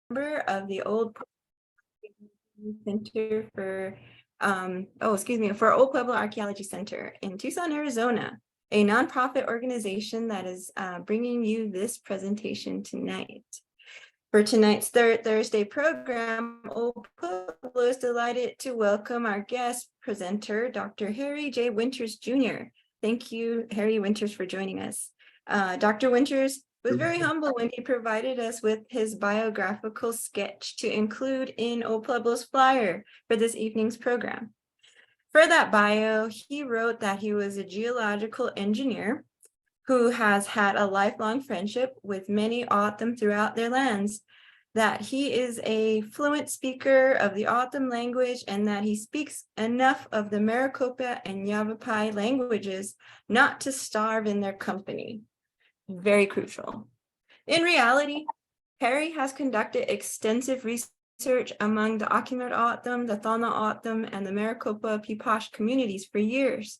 member of the Old Center for, for Old Pueblo Archaeology Center in Tucson, Arizona, a nonprofit organization that is bringing you this presentation tonight. For tonight's Third Thursday program, Old Pueblo is delighted to welcome our guest presenter, Dr. Harry J. Winters, Jr. Thank you, Harry Winters, for joining us. Dr. Winters was very humble when he provided us with his biographical sketch to include in Old Pueblo's flyer for this evening's program. For that bio, he wrote that he was a geological engineer who has had a lifelong friendship with many O'odham throughout their lands, that he is a fluent speaker of the O'odham language, and that he speaks enough of the Maricopa and Yavapai languages not to starve in their company. Very crucial. In reality, Harry has conducted extensive research among the Akimel O'odham, the Tohono O'odham, and the Maricopa Piipaash communities for years.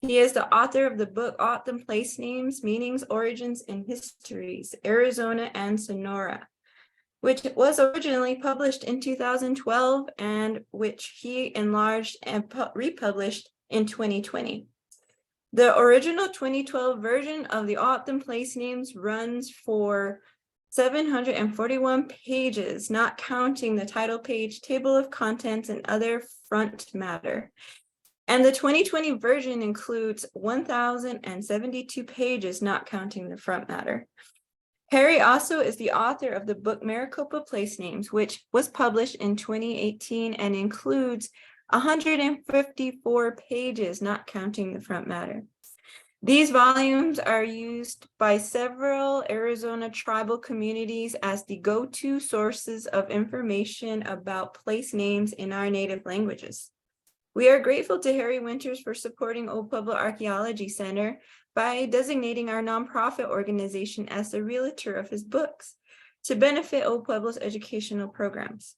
He is the author of the book O'odham Place Names, Meanings, Origins, and Histories, Arizona and Sonora, which was originally published in 2012 and which he enlarged and republished in 2020. The original 2012 version of the O'odham Place Names runs for 741 pages, not counting the title page, table of contents, and other front matter. And the 2020 version includes 1,072 pages, not counting the front matter. Harry also is the author of the book Maricopa Place Names, which was published in 2018 and includes 154 pages, not counting the front matter. These volumes are used by several Arizona tribal communities as the go-to sources of information about place names in our native languages. We are grateful to Harry Winters for supporting Old Pueblo Archaeology Center by designating our nonprofit organization as the realtor of his books to benefit Old Pueblo's educational programs.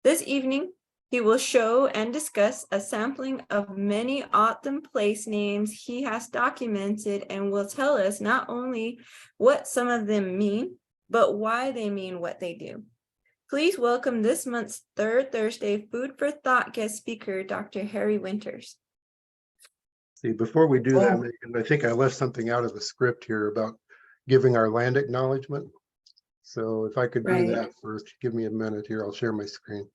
This evening, he will show and discuss a sampling of many O'odham place names he has documented and will tell us not only what some of them mean, but why they mean what they do. Please welcome this month's Third Thursday Food for Thought guest speaker, Dr. Harry Winters. See, before we do that, Megan, I think I left something out of the script here about giving our land acknowledgement. So if I could do that first, give me a minute here. I'll share my screen.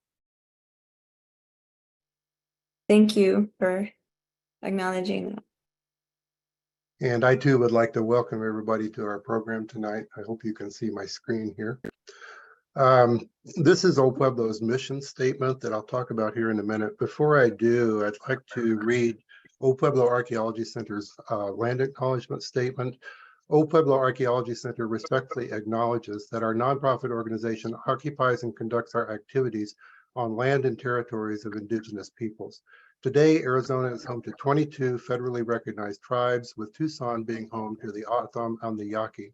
Thank you for acknowledging that. And I too would like to welcome everybody to our program tonight. I hope you can see my screen here. This is Old Pueblo's mission statement that I'll talk about here in a minute. Before I do, I'd like to read Old Pueblo Archaeology Center's land acknowledgement statement. Old Pueblo Archaeology Center respectfully acknowledges that our nonprofit organization occupies and conducts our activities on land and territories of indigenous peoples. Today, Arizona is home to 22 federally recognized tribes, with Tucson being home to the O'odham and the Yaqui.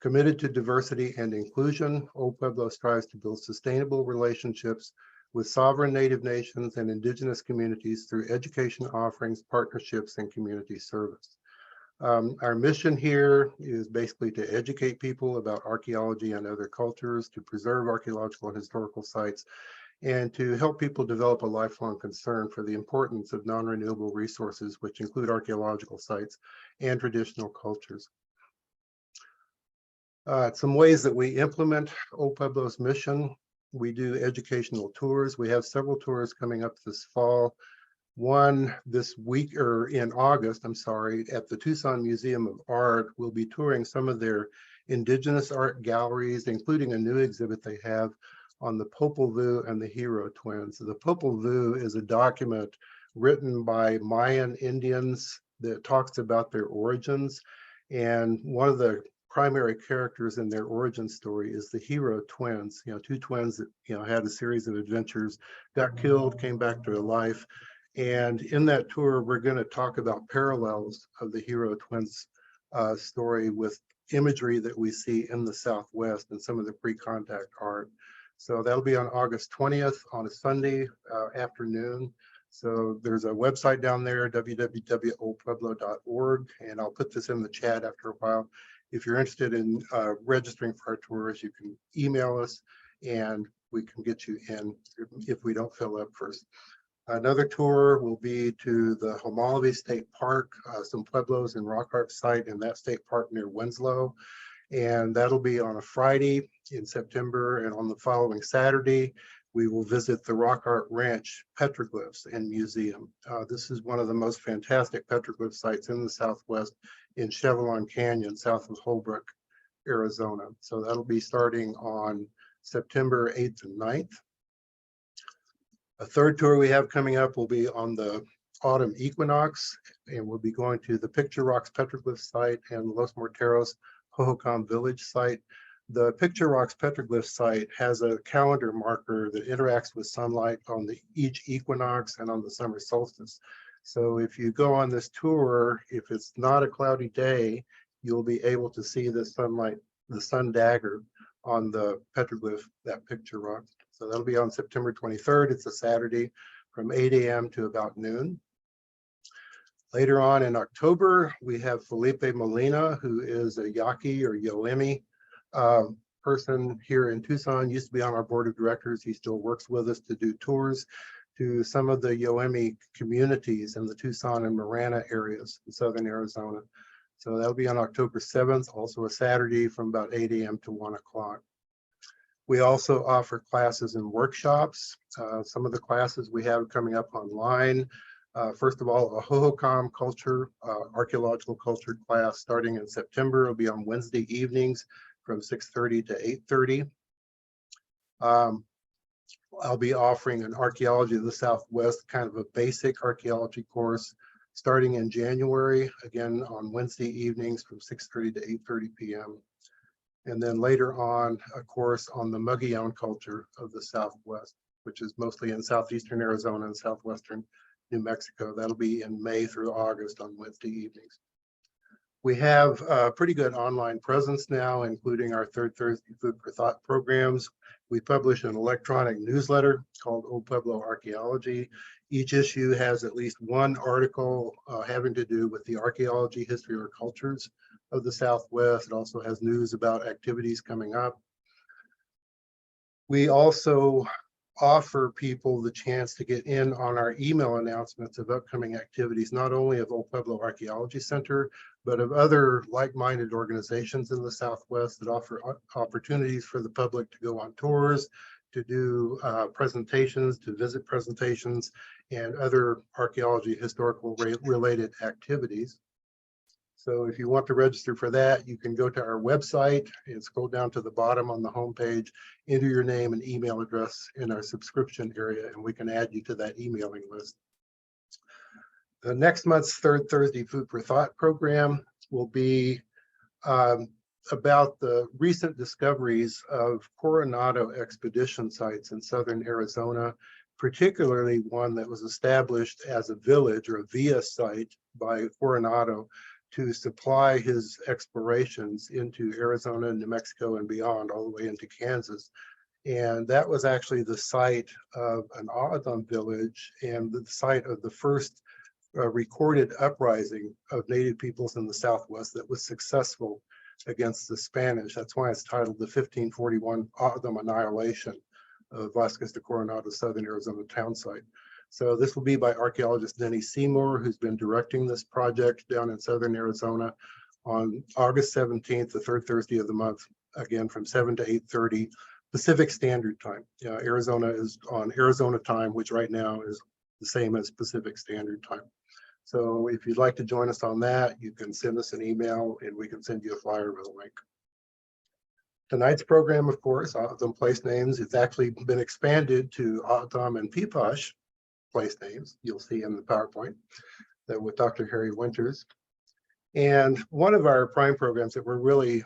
Committed to diversity and inclusion, Old Pueblo strives to build sustainable relationships with sovereign Native nations and indigenous communities through education offerings, partnerships, and community service. Our mission here is basically to educate people about archaeology and other cultures, to preserve archaeological and historical sites, and to help people develop a lifelong concern for the importance of non-renewable resources, which include archaeological sites and traditional cultures. Some ways that we implement Old Pueblo's mission: we do educational tours. We have several tours coming up this fall. One this week, or in August, I'm sorry, at the Tucson Museum of Art. We'll be touring some of their indigenous art galleries, including a new exhibit they have on the Popol Vuh and the Hero twins. The Popol Vuh is a document written by Mayan Indians that talks about their origins. And one of the primary characters in their origin story is the Hero twins, two twins that, had a series of adventures, got killed, came back to life. And in that tour, we're going to talk about parallels of the Hero twins story with imagery that we see in the Southwest and some of the pre-contact art. So that'll be on August 20th on a Sunday afternoon. So there's a website down there, www.oldpueblo.org, and I'll put this in the chat after a while. If you're interested in registering for our tours, you can email us and we can get you in if we don't fill up first. Another tour will be to the Homolivy State Park, some pueblos in Rock Art site in that state park near Winslow. And that'll be on a Friday in September. And on the following Saturday, we will visit the Rock Art Ranch Petroglyphs and Museum. This is one of the most fantastic petroglyph sites in the Southwest in Chevelon Canyon, south of Holbrook, Arizona. So that'll be starting on September 8th and 9th. A third tour we have coming up will be on the autumn equinox, and we'll be going to the Picture Rocks Petroglyph site and Los Morteros Hohokam Village site. The Picture Rocks Petroglyph site has a calendar marker that interacts with sunlight on each equinox and on the summer solstice. So if you go on this tour, if it's not a cloudy day, you'll be able to see the sunlight, the sun dagger on the petroglyph, that picture rock. So that'll be on September 23rd. It's a Saturday from 8 a.m. to about noon. Later on in October, we have Felipe Molina, who is a Yaqui or Yoemi person here in Tucson, used to be on our board of directors. He still works with us to do tours to some of the Yoemi communities in the Tucson and Marana areas in southern Arizona. So that'll be on October 7th, also a Saturday from about 8 a.m. to 1 o'clock. We also offer classes and workshops. Some of the classes we have coming up online. First of all, a Hohokam culture, archaeological culture class starting in September. It'll be on Wednesday evenings from 6:30 to 8:30. I'll be offering an archaeology of the Southwest, kind of a basic archaeology course starting in January, again on Wednesday evenings from 6:30 to 8:30 p.m. And then later on, a course on the Mogollon culture of the Southwest, which is mostly in southeastern Arizona and southwestern New Mexico. That'll be in May through August on Wednesday evenings. We have a pretty good online presence now, including our Third Thursday Food for Thought programs. We publish an electronic newsletter called Old Pueblo Archaeology. Each issue has at least one article having to do with the archaeology, history, or cultures of the Southwest. It also has news about activities coming up. We also offer people the chance to get in on our email announcements of upcoming activities, not only of Old Pueblo Archaeology Center, but of other like-minded organizations in the Southwest that offer opportunities for the public to go on tours, to do presentations, to visit presentations, and other archaeology historical related activities. So if you want to register for that, you can go to our website and scroll down to the bottom on the homepage, enter your name and email address in our subscription area, and we can add you to that emailing list. The next month's Third Thursday Food for Thought program will be about the recent discoveries of Coronado expedition sites in southern Arizona, particularly one that was established as a village or a via site by Coronado to supply his explorations into Arizona, New Mexico, and beyond, all the way into Kansas. And that was actually the site of an O'odham village and the site of the first recorded uprising of Native peoples in the Southwest that was successful against the Spanish. That's why it's titled the 1541 O'odham Annihilation of Vasquez de Coronado's southern Arizona town site. So this will be by archaeologist Denny Seymour, who's been directing this project down in southern Arizona on August 17th, the third Thursday of the month, again from 7 to 8:30 Pacific Standard Time. Arizona is on Arizona time, which right now is the same as Pacific Standard Time. So if you'd like to join us on that, you can send us an email and we can send you a flyer with a link. Tonight's program, of course, O'odham place names, it's actually been expanded to O'odham and Piipaash place names. You'll see in the PowerPoint that with Dr. Harry Winters. And one of our prime programs that we're really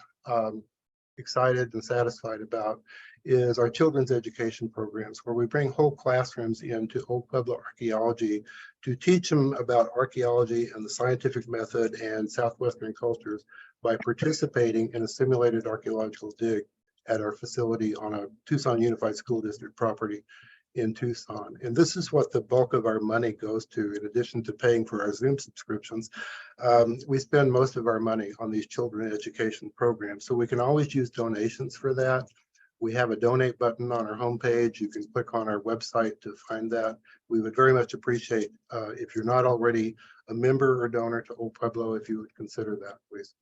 excited and satisfied about is our children's education programs, where we bring whole classrooms into Old Pueblo archaeology to teach them about archaeology and the scientific method and Southwestern cultures by participating in a simulated archaeological dig at our facility on a Tucson Unified School District property in Tucson. And this is what the bulk of our money goes to, in addition to paying for our Zoom subscriptions. We spend most of our money on these children education programs, so we can always use donations for that. We have a donate button on our homepage. You can click on our website to find that. We would very much appreciate if you're not already a member or donor to Old Pueblo, if you would consider that, please.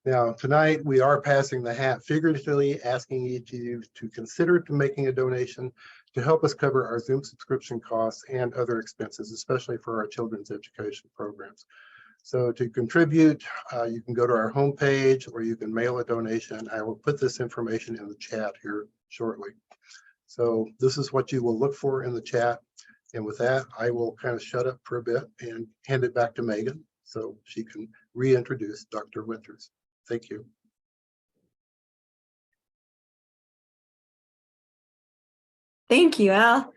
Now, tonight we are passing the hat, figuratively asking each of you to consider making a donation to help us cover our Zoom subscription costs and other expenses, especially for our children's education programs. So to contribute, you can go to our homepage or you can mail a donation. I will put this information in the chat here shortly. So this is what you will look for in the chat. And with that, I will kind of shut up for a bit and hand it back to Megan so she can reintroduce Dr. Winters. Thank you. Thank you, Al.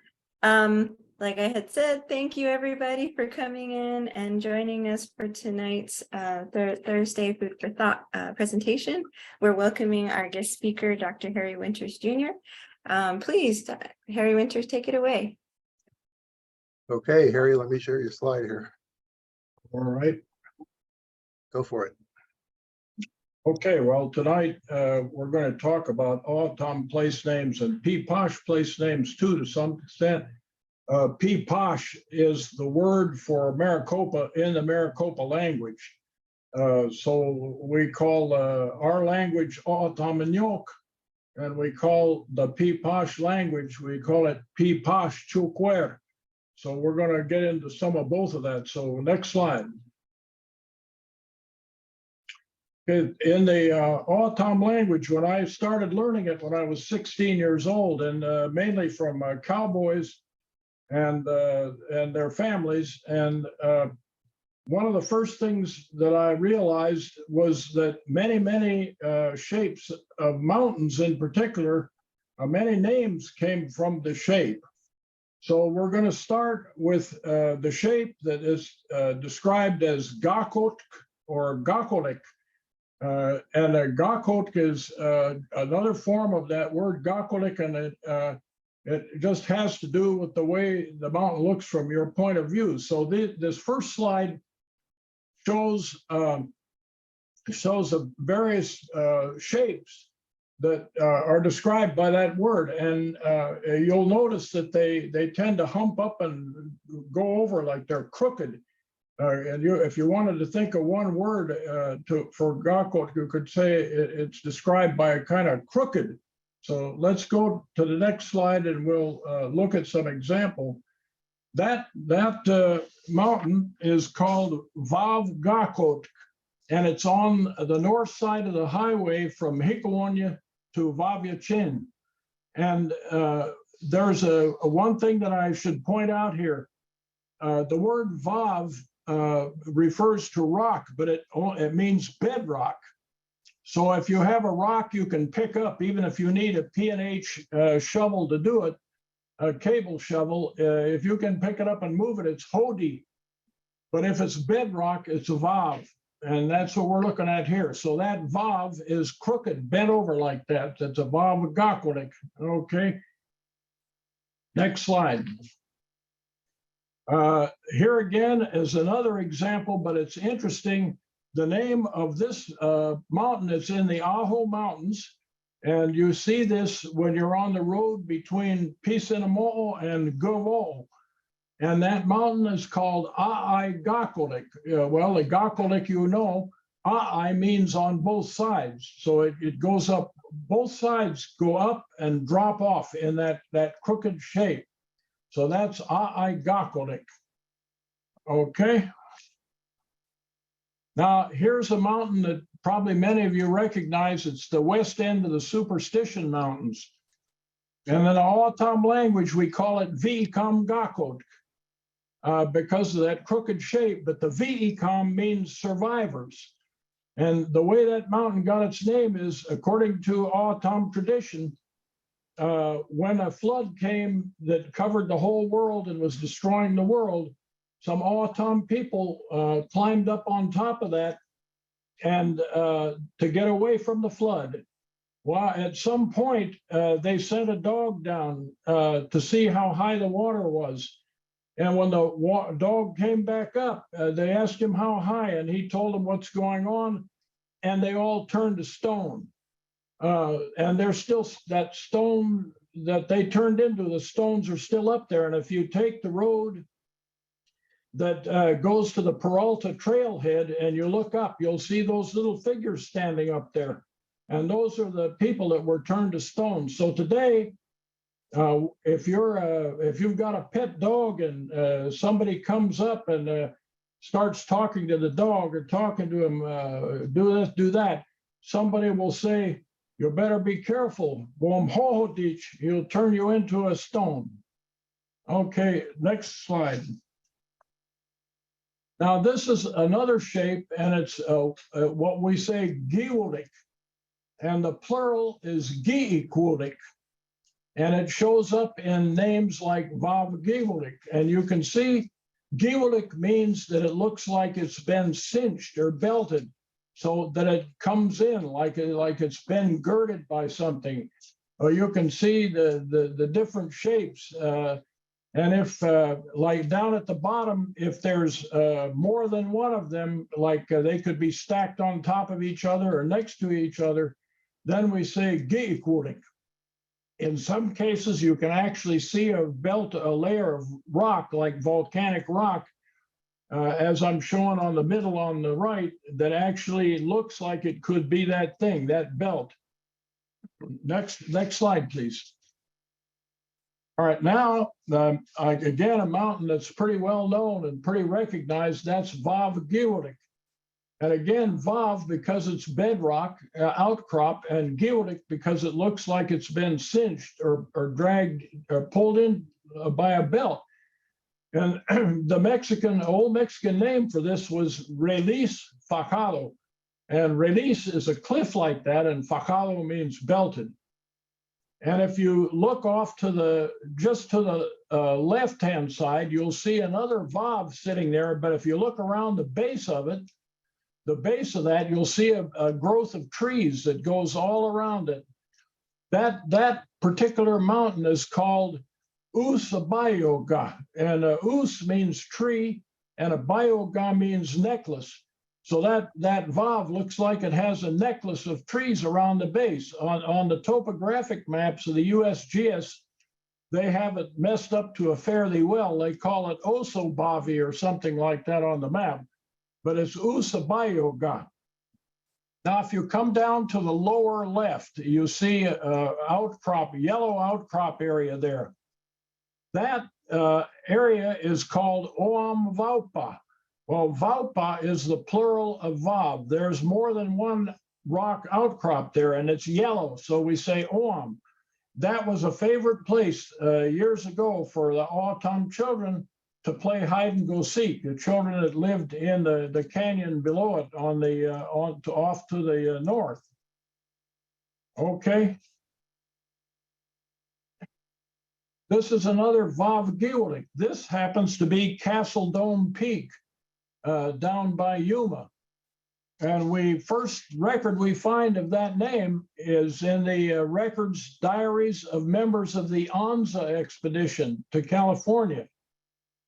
Like I had said, thank you everybody for coming in and joining us for tonight's Thursday Food for Thought presentation. We're welcoming our guest speaker, Dr. Harry Winters Jr. Please, Harry Winters, take it away. Okay, Harry, let me share your slide here. All right. Go for it. Okay, well, tonight we're going to talk about O'odham place names and Piipaash place names too, to some extent. Piipaash is the word for Maricopa in the Maricopa language. So we call our language O'odham Nyook, and we call the Piipaash language, we call it Piipaash Chukwer. So we're going to get into some of both of that. So next slide. In the O'odham language, when I started learning it when I was 16 years old, and mainly from cowboys and their families, and one of the first things that I realized was that many shapes of mountains in particular, many names came from the shape. So we're going to start with the shape that is described as Gakotk or Gakolik. And a Gakotk is another form of that word Gakolik, and it just has to do with the way the mountain looks from your point of view. So this first slide shows the various shapes that are described by that word, and you'll notice that they tend to hump up and go over like they're crooked. And if you wanted to think of one word for Gakotk, you could say it's described by a kind of crooked. So let's go to the next slide and we'll look at some example. That mountain is called Vav Gakotk, and it's on the north side of the highway from Hikawonya to Vavyachin. And there's one thing that I should point out here. The word Vav refers to rock, but it means bedrock. So if you have a rock you can pick up, even if you need a P&H shovel to do it, a cable shovel, if you can pick it up and move it, it's Hodi. But if it's bedrock, it's a Vav. And that's what we're looking at here. So that Vav is crooked, bent over like that. That's a Vav Gakolik. Okay. Next slide. Here again is another example, but it's interesting. The name of this mountain is in the Aho Mountains, and you see this when you're on the road between Pisinamo'o and Govo. And that mountain is called A'ai Gakolik. Well, the Gakolik, you know, A'ai means on both sides. So it goes up, both sides go up and drop off in that crooked shape. So that's A'ai Gakolik. Okay. Now, here's a mountain that probably many of you recognize. It's the west end of the Superstition Mountains. And in the O'odham language, we call it Vi'ikam Gakotk because of that crooked shape. But the Vi'ikam means survivors. And the way that mountain got its name is, according to O'odham tradition, when a flood came that covered the whole world and was destroying the world, some O'odham people climbed up on top of that and to get away from the flood. Well, at some point, they sent a dog down to see how high the water was. And when the dog came back up, they asked him how high, and he told them what's going on, and they all turned to stone. And there's still that stone that they turned into, the stones are still up there. And if you take the road that goes to the Peralta trailhead and you look up, you'll see those little figures standing up there. And those are the people that were turned to stone. So today, if you've got a pet dog and somebody comes up and starts talking to the dog or talking to him, do this, do that, somebody will say, you better be careful. He'll turn you into a stone. Okay, next slide. Now this is another shape, and it's what we say Giwulik, and the plural is Giikulik, and it shows up in names like Vav Giwulik, and you can see Giwulik means that it looks like it's been cinched or belted, so that it comes in like it's been girded by something. Or you can see the different shapes. And if, like down at the bottom, if there's more than one of them, like they could be stacked on top of each other or next to each other, then we say Giikulik. In some cases, you can actually see a layer of rock, like volcanic rock, as I'm showing on the middle on the right, that actually looks like it could be that thing, that belt. Next slide, please. All right, now, again, a mountain that's pretty well known and pretty recognized, that's Vav Giwulik. And again, Vav because it's bedrock, outcrop, and Giwulik because it looks like it's been cinched or dragged or pulled in by a belt. And the old Mexican name for this was Relis Facado. And Relis is a cliff like that, and Facado means belted. And if you look off to just to the left-hand side, you'll see another Vav sitting there. But if you look around the base of it, the base of that, you'll see a growth of trees that goes all around it. That particular mountain is called Usabayoga, and Us means tree, and a Bayoga means necklace. So that Vav looks like it has a necklace of trees around the base. On the topographic maps of the USGS, they have it messed up to a fairly well. They call it Osobavi or something like that on the map, but it's Usabayoga. Now, if you come down to the lower left, you see outcrop, yellow outcrop area there. That area is called Oam Vaupa. Well, Vaupa is the plural of Vav. There's more than one rock outcrop there, and it's yellow, so we say Oam. That was a favorite place years ago for the O'odham children to play hide and go seek. The children that lived in the canyon below it off to the north. Okay. This is another Vav Giwulik. This happens to be Castle Dome Peak down by Yuma. And first record we find of that name is in the records, diaries of members of the Anza expedition to California.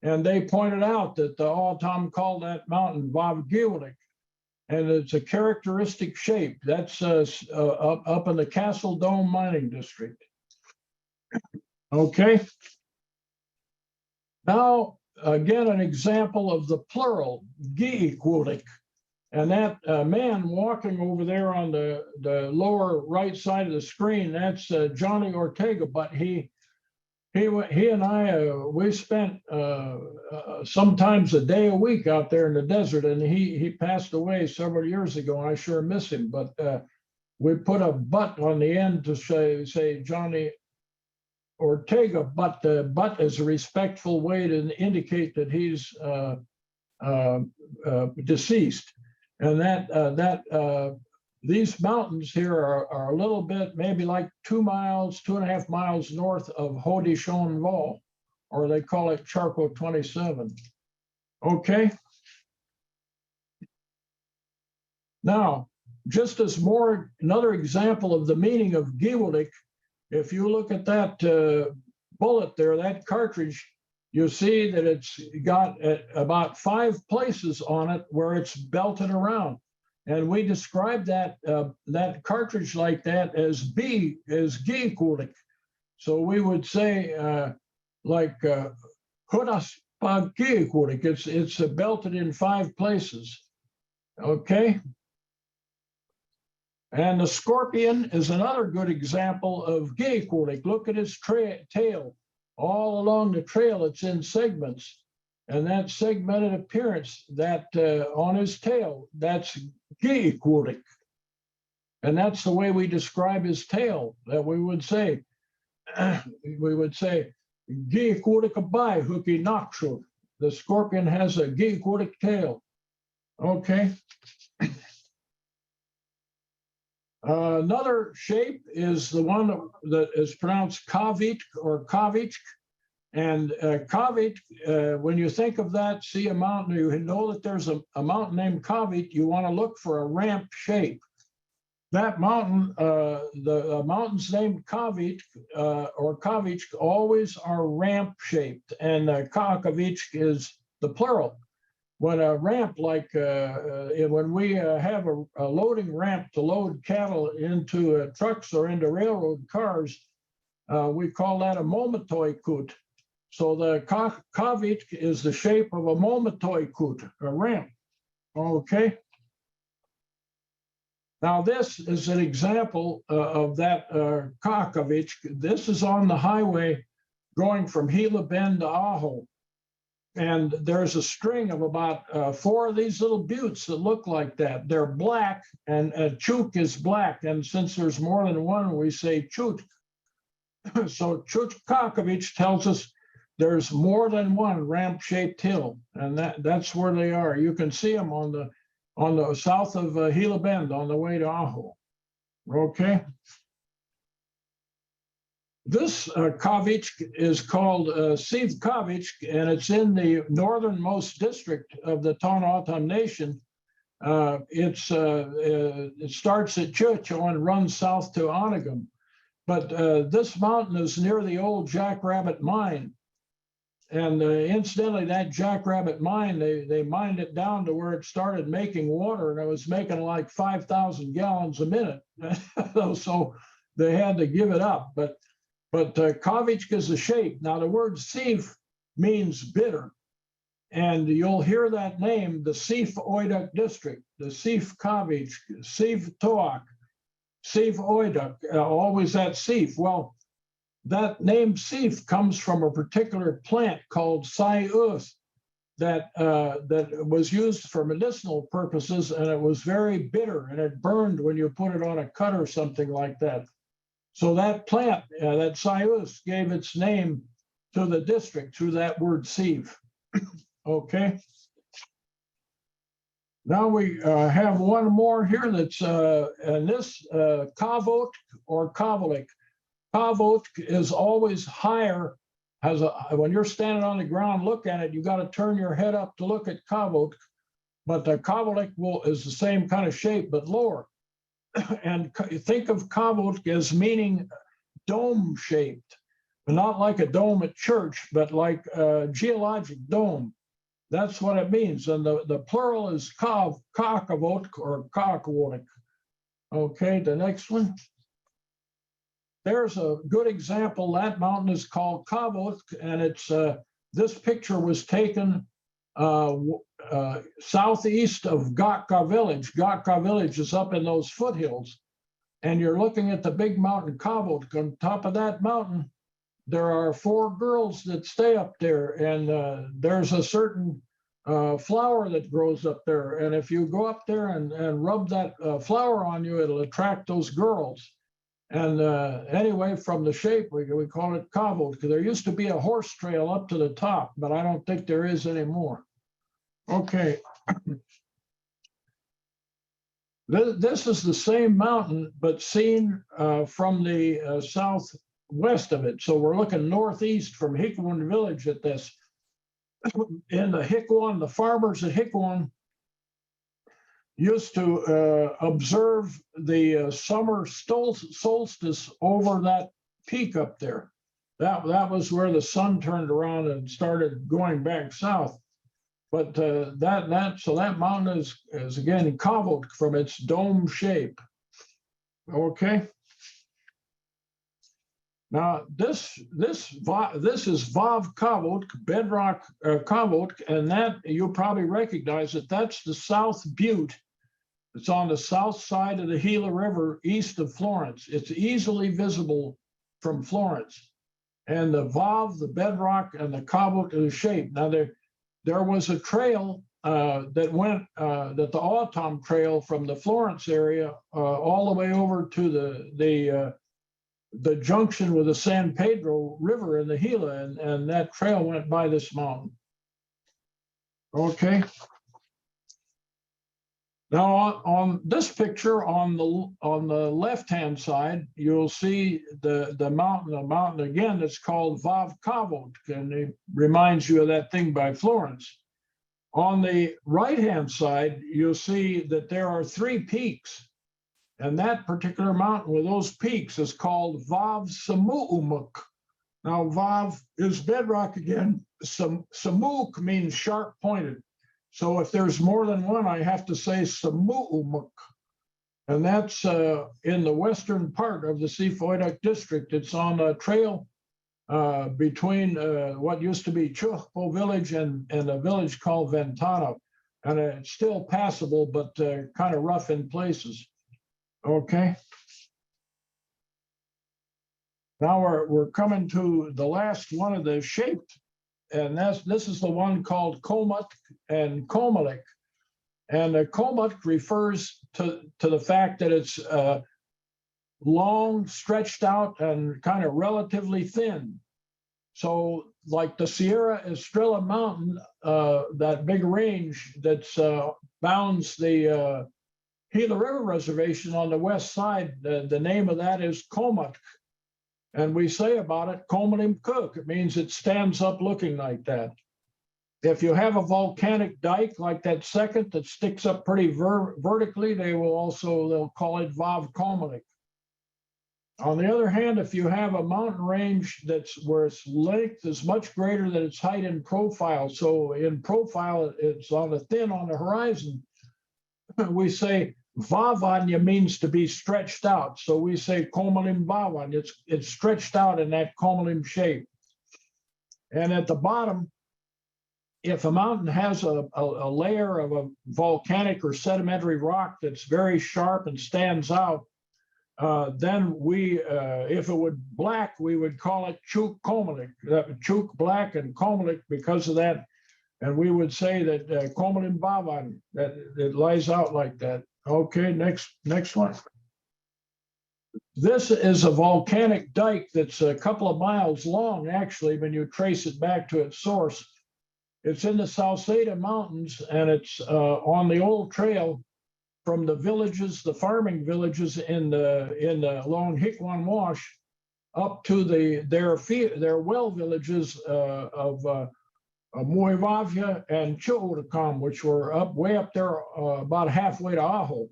And they pointed out that the O'odham called that mountain Vav Giwulik. And it's a characteristic shape. That's up in the Castle Dome mining district. Okay. Now, again, an example of the plural, Giikulik. And that man walking over there on the lower right side of the screen, that's Johnny Ortega. But he and I, we spent sometimes a day a week out there in the desert, and he passed away several years ago, and I sure miss him. But we put a but on the end to say Johnny Ortega, but the but is a respectful way to indicate that he's deceased. And these mountains here are a little bit, maybe like 2 miles, 2.5 miles north of Haudenosaunee Val, or they call it Charco 27. Okay. Now, just as another example of the meaning of Giwulik, if you look at that bullet there, that cartridge, you see that it's got about 5 places on it where it's belted around. And we describe that that cartridge like that as geekulik. So we would say like geekulik. It's belted in 5 places. Okay. And the scorpion is another good example of geekulik. Look at his tail. All along the trail, it's in segments. And that segmented appearance that on his tail, that's geekulik. And that's the way we describe his tail, that we would say, geekulik abai huki nakshu. The scorpion has a geekulik tail. Okay. Another shape is the one that is pronounced kavit or kavich. And kavit, when you think of that, see a mountain, you know that there's a mountain named Kavit, you want to look for a ramp shape. That mountain, the mountains named Kavit or Kavich always are ramp shaped, and Kakavich is the plural. When a ramp, like when we have a loading ramp to load cattle into trucks or into railroad cars, we call that a momatoi kut. So the kavit is the shape of a momatoi kut, a ramp. Okay. Now this is an example of that kakavich. This is on the highway going from Gila Bend to Ajo. And there's a string of about 4 of these little buttes that look like that. They're black, and chuk is black. And since there's more than one, we say chut. So chut kakavich tells us there's more than one ramp-shaped hill, and that's where they are. You can see them on the south of Gila Bend on the way to Ajo. Okay. This kavich is called Siv Kavich, and it's in the northernmost district of the Tohono O'odham Nation. It starts at Churchill and runs south to Onegum. But this mountain is near the old Jackrabbit mine. And incidentally, that Jackrabbit mine, they mined it down to where it started making water, and it was making like 5,000 gallons a minute. So they had to give it up. But kavich is the shape. Now the word Sif means bitter, and you'll hear that name, the Sif Oidak district, the Sif Kavich, Sif Toak, Sif Oidak, always that Sif. Well, that name Sif comes from a particular plant called Sayus that was used for medicinal purposes, and it was very bitter, and it burned when you put it on a cut or something like that. So that plant, that Sayus, gave its name to the district through that word Sif. Okay. Now we have one more here that's, and this kavot or kavalik. Kavot is always higher. When you're standing on the ground, look at it, you got to turn your head up to look at kavot. But the kavalik is the same kind of shape, but lower. And think of kavot as meaning dome-shaped, not like a dome at church, but like a geologic dome. That's what it means. And the plural is kakavot or kakavotik. Okay, the next one. There's a good example. That mountain is called Kavot, and it's this picture was taken southeast of Gatka village. Gatka village is up in those foothills, and you're looking at the big mountain Kavot. On top of that mountain, there are 4 girls that stay up there, and there's a certain flower that grows up there. And if you go up there and rub that flower on you, it'll attract those girls. And anyway, from the shape, we call it Kavot, because there used to be a horse trail up to the top, but I don't think there is anymore. Okay. This is the same mountain, but seen from the southwest of it. So we're looking northeast from Hikwan village at this. In the Hikwan, the farmers at Hikwan used to observe the summer solstice over that peak up there. That was where the sun turned around and started going back south. But so that mountain is again cobbled from its dome shape. Okay. Now this is Vav Kavolk, bedrock Kavolk, and that you'll probably recognize that that's the South Butte. It's on the south side of the Gila River, east of Florence. It's easily visible from Florence. And the Vav, the bedrock, and the Kavolk are the shape. Now there was a trail that went that the O'odham Trail from the Florence area all the way over to the junction with the San Pedro River in the Gila, and that trail went by this mountain. Okay. Now on this picture on the left-hand side, you'll see the mountain again that's called Vav Kavolk, and it reminds you of that thing by Florence. On the right-hand side, you'll see that there are 3 peaks. And that particular mountain with those peaks is called Vav Samu'umuk. Now, Vav is bedrock again. Samuk means sharp pointed. So if there's more than one, I have to say Samu'umuk. And that's in the western part of the Sifoidak district. It's on a trail between what used to be Chuhpo village and a village called Ventana. And it's still passable, but kind of rough in places. Okay. Now we're coming to the last one of the shaped, and this is the one called Komut and Komalik. And the Komut refers to the fact that it's long, stretched out, and kind of relatively thin. So like the Sierra Estrella Mountain, that big range that's bounds the Gila River Reservation on the west side, the name of that is Komut. And we say about it, Komalim Cook. It means it stands up looking like that. If you have a volcanic dike like that second that sticks up pretty vertically, they'll call it Vav Komalik. On the other hand, if you have a mountain range where its length is much greater than its height in profile, so in profile it's on the horizon, we say Vavanya means to be stretched out. So we say Komalim Vavan. It's stretched out in that Komalim shape. And at the bottom, if a mountain has a layer of a volcanic or sedimentary rock that's very sharp and stands out, then if it would black, we would call it Chuk Komalik, Chuk black and Komalik because of that. And we would say that Komalim Vavan, that it lies out like that. Okay, next one. This is a volcanic dike that's a couple of miles long, actually, when you trace it back to its source. It's in the Salceda Mountains, and it's on the old trail from the villages, the farming villages along Hickwan Wash, up to their well villages of Muivavia and Chiodakam, which were way up there about halfway to Aho.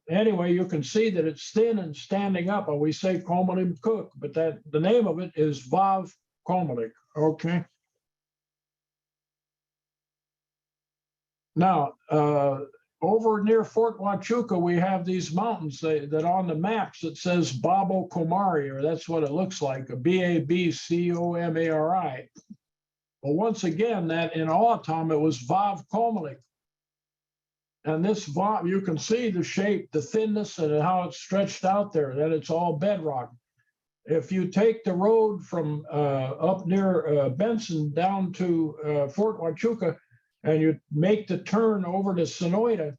Anyway, you can see that it's thin and standing up, and we say Komalim Cook, but the name of it is Vav Komalik. Okay. Now, over near Fort Huachuca, we have these mountains that on the maps it says Babo Komari, or that's what it looks like, a Babcomari. Well, once again, that in O'odham, it was Vav Komalik. And this Vav, you can see the shape, the thinness, and how it's stretched out there, that it's all bedrock. If you take the road from up near Benson down to Fort Huachuca, and you make the turn over to Sonoyta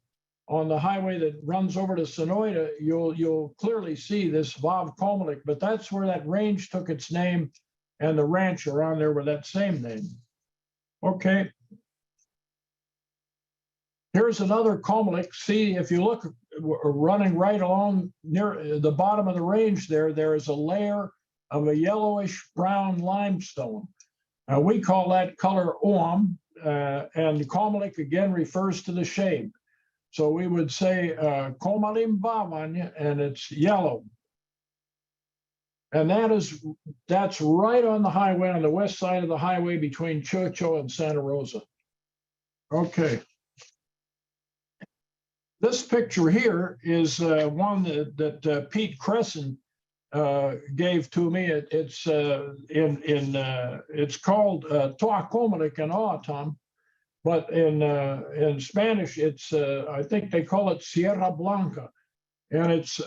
on the highway that runs over to Sonoyta, you'll clearly see this Vav Komalik, but that's where that range took its name, and the ranch around there with that same name. Okay. Here's another Komalik. See, if you look running right along near the bottom of the range there is a layer of a yellowish brown limestone. We call that color Oam, and Komalik again refers to the shape. So we would say Komalim Vavan, and it's yellow. And that's right on the highway, on the west side of the highway between Chocho and Santa Rosa. Okay. This picture here is one that Pete Cresson gave to me. It's called Tohono O'odham, but in Spanish it's I think they call it Sierra Blanca, and it's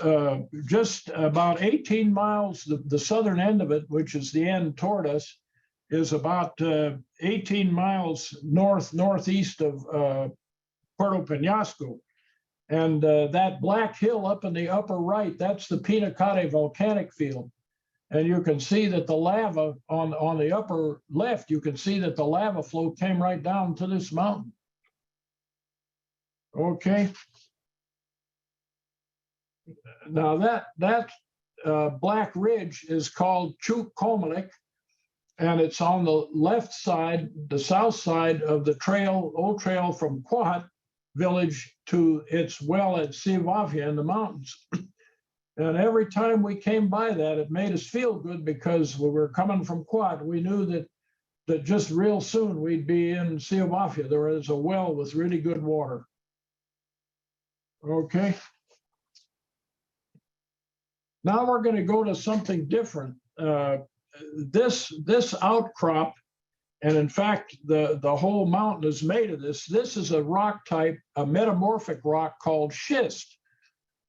just about 18 miles. The southern end of it, which is the end toward us, is about 18 miles northeast of Puerto Penasco. And that black hill up in the upper right, that's the Piipaash volcanic field. And you can see that the lava on the upper left, you can see that the lava flow came right down to this mountain. Okay. Now that black ridge is called Chukomelik, and it's on the left side, the south side of the trail, old trail from Quahat village to its well at Sivavia in the mountains. And every time we came by that, it made us feel good because we were coming from Quad. We knew that just real soon we'd be in Sivavia. There is a well with really good water. Okay. Now we're going to go to something different. This outcrop, and in fact, the whole mountain is made of this. This is a rock type, a metamorphic rock called schist.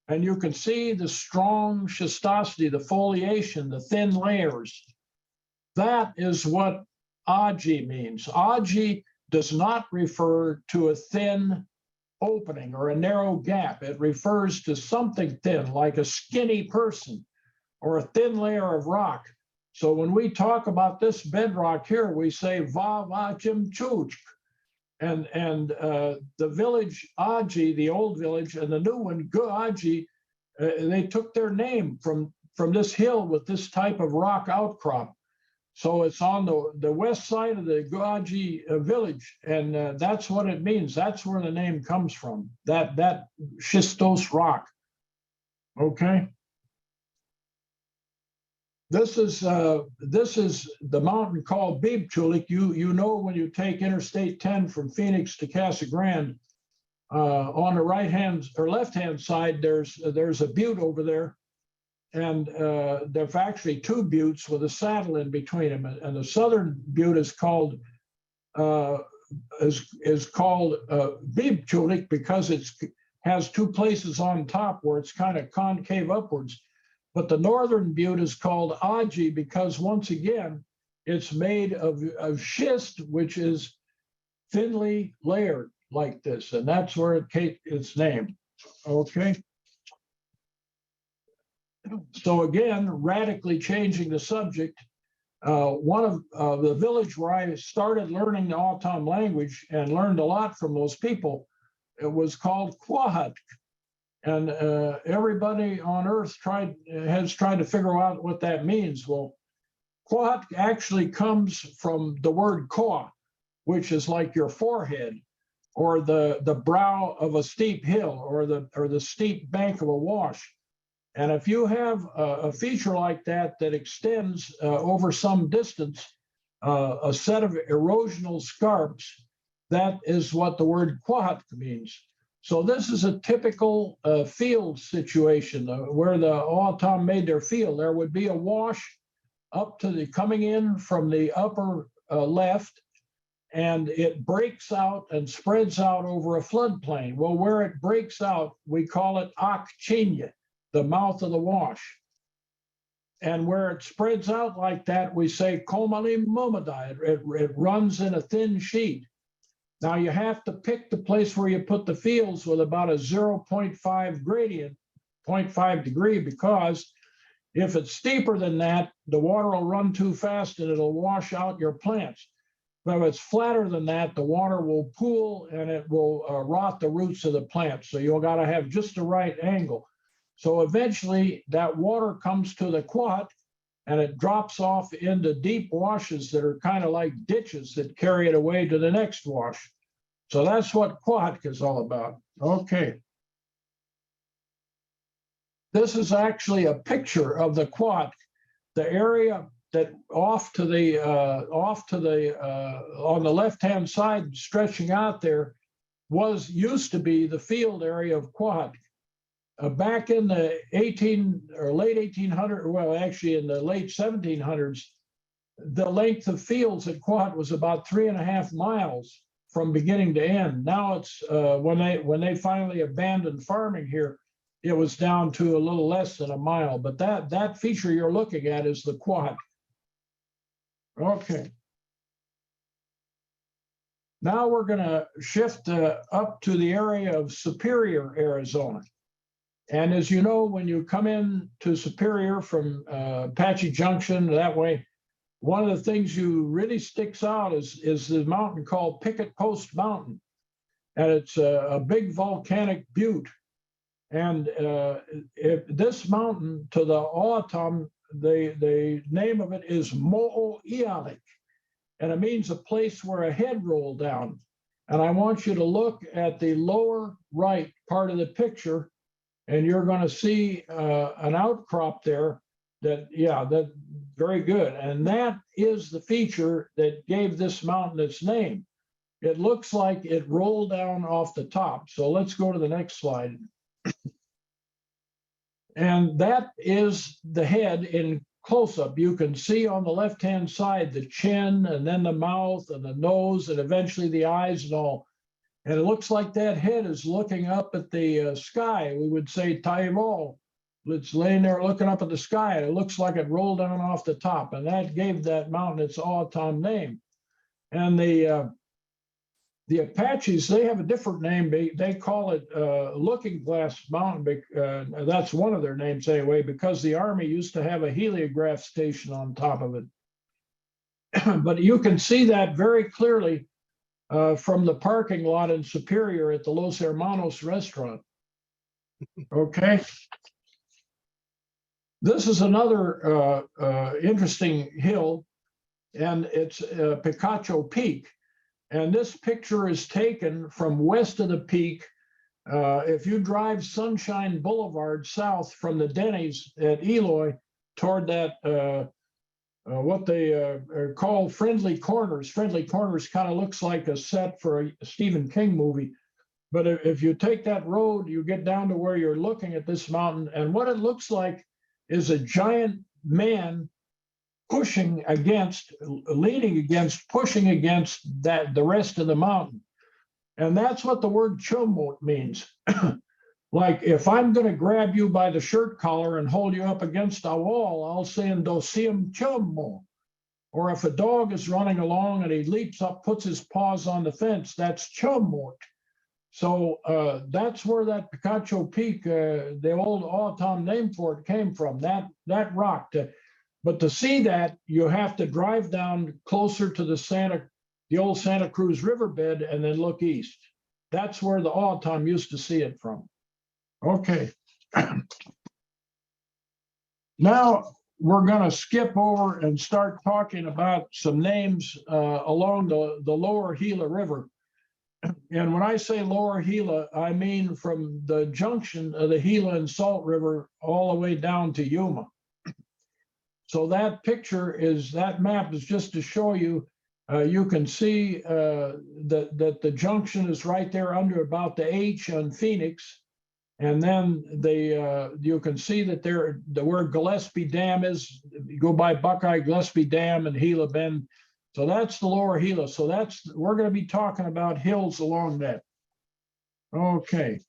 And you can see the strong schistosity, the foliation, the thin layers. That is what Aji means. Aji does not refer to a thin opening or a narrow gap. It refers to something thin, like a skinny person or a thin layer of rock. So when we talk about this bedrock here, we say va vachim chuch. And the village Aji, the old village, and the new one, Guaji, they took their name from this hill with this type of rock outcrop. So it's on the west side of the Guaji village, and that's what it means. That's where the name comes from, that schistose rock. Okay. This is the mountain called Biibchulik. You know, when you take Interstate 10 from Phoenix to Casa Grande, on the right hand or left hand side, there's a butte over there, and there's actually two buttes with a saddle in between them. And the southern butte is called Biibchulik because it has two places on top where it's kind of concave upwards. But the northern butte is called Aji because, once again, it's made of schist, which is thinly layered like this, and that's where it's named. Okay. So again, radically changing the subject, one of the village where I started learning the O'odham language and learned a lot from those people, it was called Quahat. And everybody on earth has tried to figure out what that means. Well, Quahat actually comes from the word Koa, which is like your forehead, or the brow of a steep hill, or the steep bank of a wash. And if you have a feature like that extends over some distance, a set of erosional scarps, that is what the word Quahat means. So this is a typical field situation where the O'odham made their field. There would be a wash up to the coming in from the upper left, and it breaks out and spreads out over a floodplain. Well, where it breaks out, we call it Akchinya, the mouth of the wash. And where it spreads out like that, we say Komali Mumadai. It runs in a thin sheet. Now you have to pick the place where you put the fields with about a 0.5 gradient, 0.5 degree, because if it's steeper than that, the water will run too fast and it'll wash out your plants. But if it's flatter than that, the water will pool and it will rot the roots of the plants. So you've got to have just the right angle. So eventually that water comes to the Quahat and it drops off into deep washes that are kind of like ditches that carry it away to the next wash. So that's what Quahat is all about. Okay. This is actually a picture of the Quahat. The area that off to the on the left-hand side, stretching out there, used to be the field area of Quahog. Back in the late 1800s, well, actually in the late 1700s, the length of fields at Quahog was about 3.5 miles from beginning to end. Now it's when they finally abandoned farming here, it was down to a little less than a mile. But that feature you're looking at is the Quahog. Okay. Now we're going to shift up to the area of Superior, Arizona. And as you know, when you come in to Superior from Apache Junction that way, one of the things you really sticks out is the mountain called Picket Post Mountain. And it's a big volcanic butte. And this mountain, to the O'odham, the name of it is Mo'oialik. And it means a place where a head rolled down. And I want you to look at the lower right part of the picture, and you're going to see an outcrop there that very good. And that is the feature that gave this mountain its name. It looks like it rolled down off the top. So let's go to the next slide. And that is the head in close-up. You can see on the left-hand side the chin, and then the mouth and the nose, and eventually the eyes and all. And it looks like that head is looking up at the sky. We would say Taivo. It's laying there looking up at the sky. It looks like it rolled down off the top, and that gave that mountain its O'odham name. And the Apaches, they have a different name. They call it Looking Glass Mountain. That's one of their names anyway, because the Army used to have a heliograph station on top of it. But you can see that very clearly from the parking lot in Superior at the Los Hermanos restaurant. Okay. This is another interesting hill, and it's Picacho Peak. And this picture is taken from west of the peak. If you drive Sunshine Boulevard south from the Denny's at Eloy toward that, what they call Friendly Corners. Friendly Corners kind of looks like a set for a Stephen King movie. But if you take that road, you get down to where you're looking at this mountain. And what it looks like is a giant man pushing against, leaning against, pushing against the rest of the mountain. And that's what the word chummo means. Like if I'm going to grab you by the shirt collar and hold you up against a wall, I'll say Ndosium chummo. Or if a dog is running along and he leaps up, puts his paws on the fence, that's chummo. So that's where that Picacho Peak, the old O'odham name for it, came from, that rock. But to see that, you have to drive down closer to the old Santa Cruz riverbed and then look east. That's where the O'odham used to see it from. Okay. Now we're going to skip over and start talking about some names along the lower Gila River. And when I say lower Gila, I mean from the junction of the Gila and Salt River all the way down to Yuma. So that map is just to show you, you can see that the junction is right there under about the H on Phoenix. And then you can see that where Gillespie Dam is, you go by Buckeye, Gillespie Dam, and Gila Bend. So that's the lower Gila. So we're going to be talking about hills along that. Okay,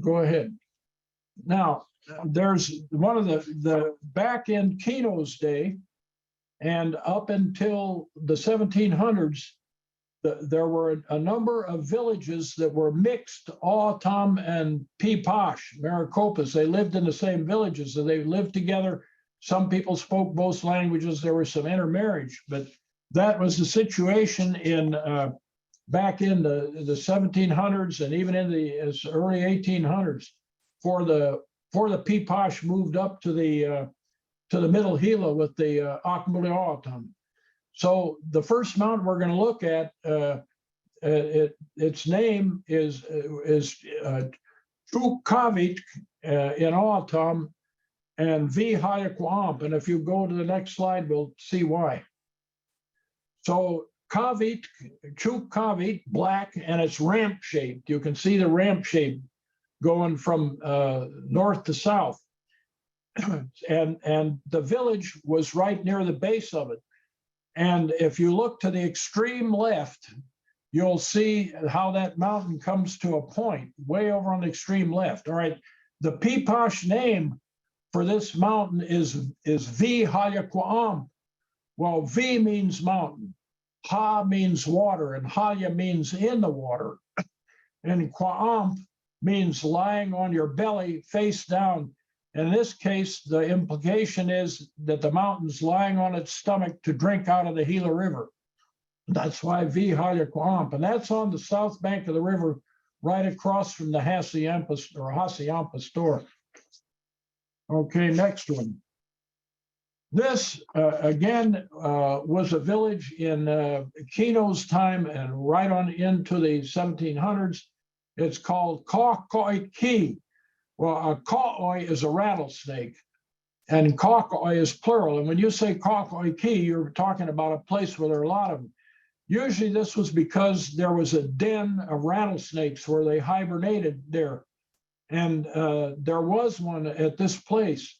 go ahead. Now, there's one of the back in Keno's day, and up until the 1700s, there were a number of villages that were mixed, O'odham and Piipaash, Maricopas. They lived in the same villages, so they lived together. Some people spoke both languages. There was some intermarriage, but that was the situation back in the 1700s and even in the early 1800s. For the Piipaash moved up to the middle Gila with the Akmuli O'odham. So the first mountain we're going to look at, its name is Chukavik in O'odham, and V Hayaquamp. And if you go to the next slide, we'll see why. So Kavit, Chuk Kavit, black, and it's ramp shaped. You can see the ramp shape going from north to south. And the village was right near the base of it. And if you look to the extreme left, you'll see how that mountain comes to a point way over on the extreme left. All right, the Piipaash name for this mountain is V Hayaquamp. Well, V means mountain, Ha means water, and Haya means in the water. And Quamp means lying on your belly face down. In this case, the implication is that the mountain's lying on its stomach to drink out of the Gila River. That's why V Hayaquamp, and that's on the south bank of the river, right across from the Hassayampa store. Okay, next one. This, again, was a village in Kino's time and right on into the 1700s. It's called Kaukoiki. Well, a Kauoi is a rattlesnake, and Kauko'i is plural. And when you say Kaukoiki, you're talking about a place where there are a lot of them. Usually this was because there was a den of rattlesnakes where they hibernated there. And there was one at this place.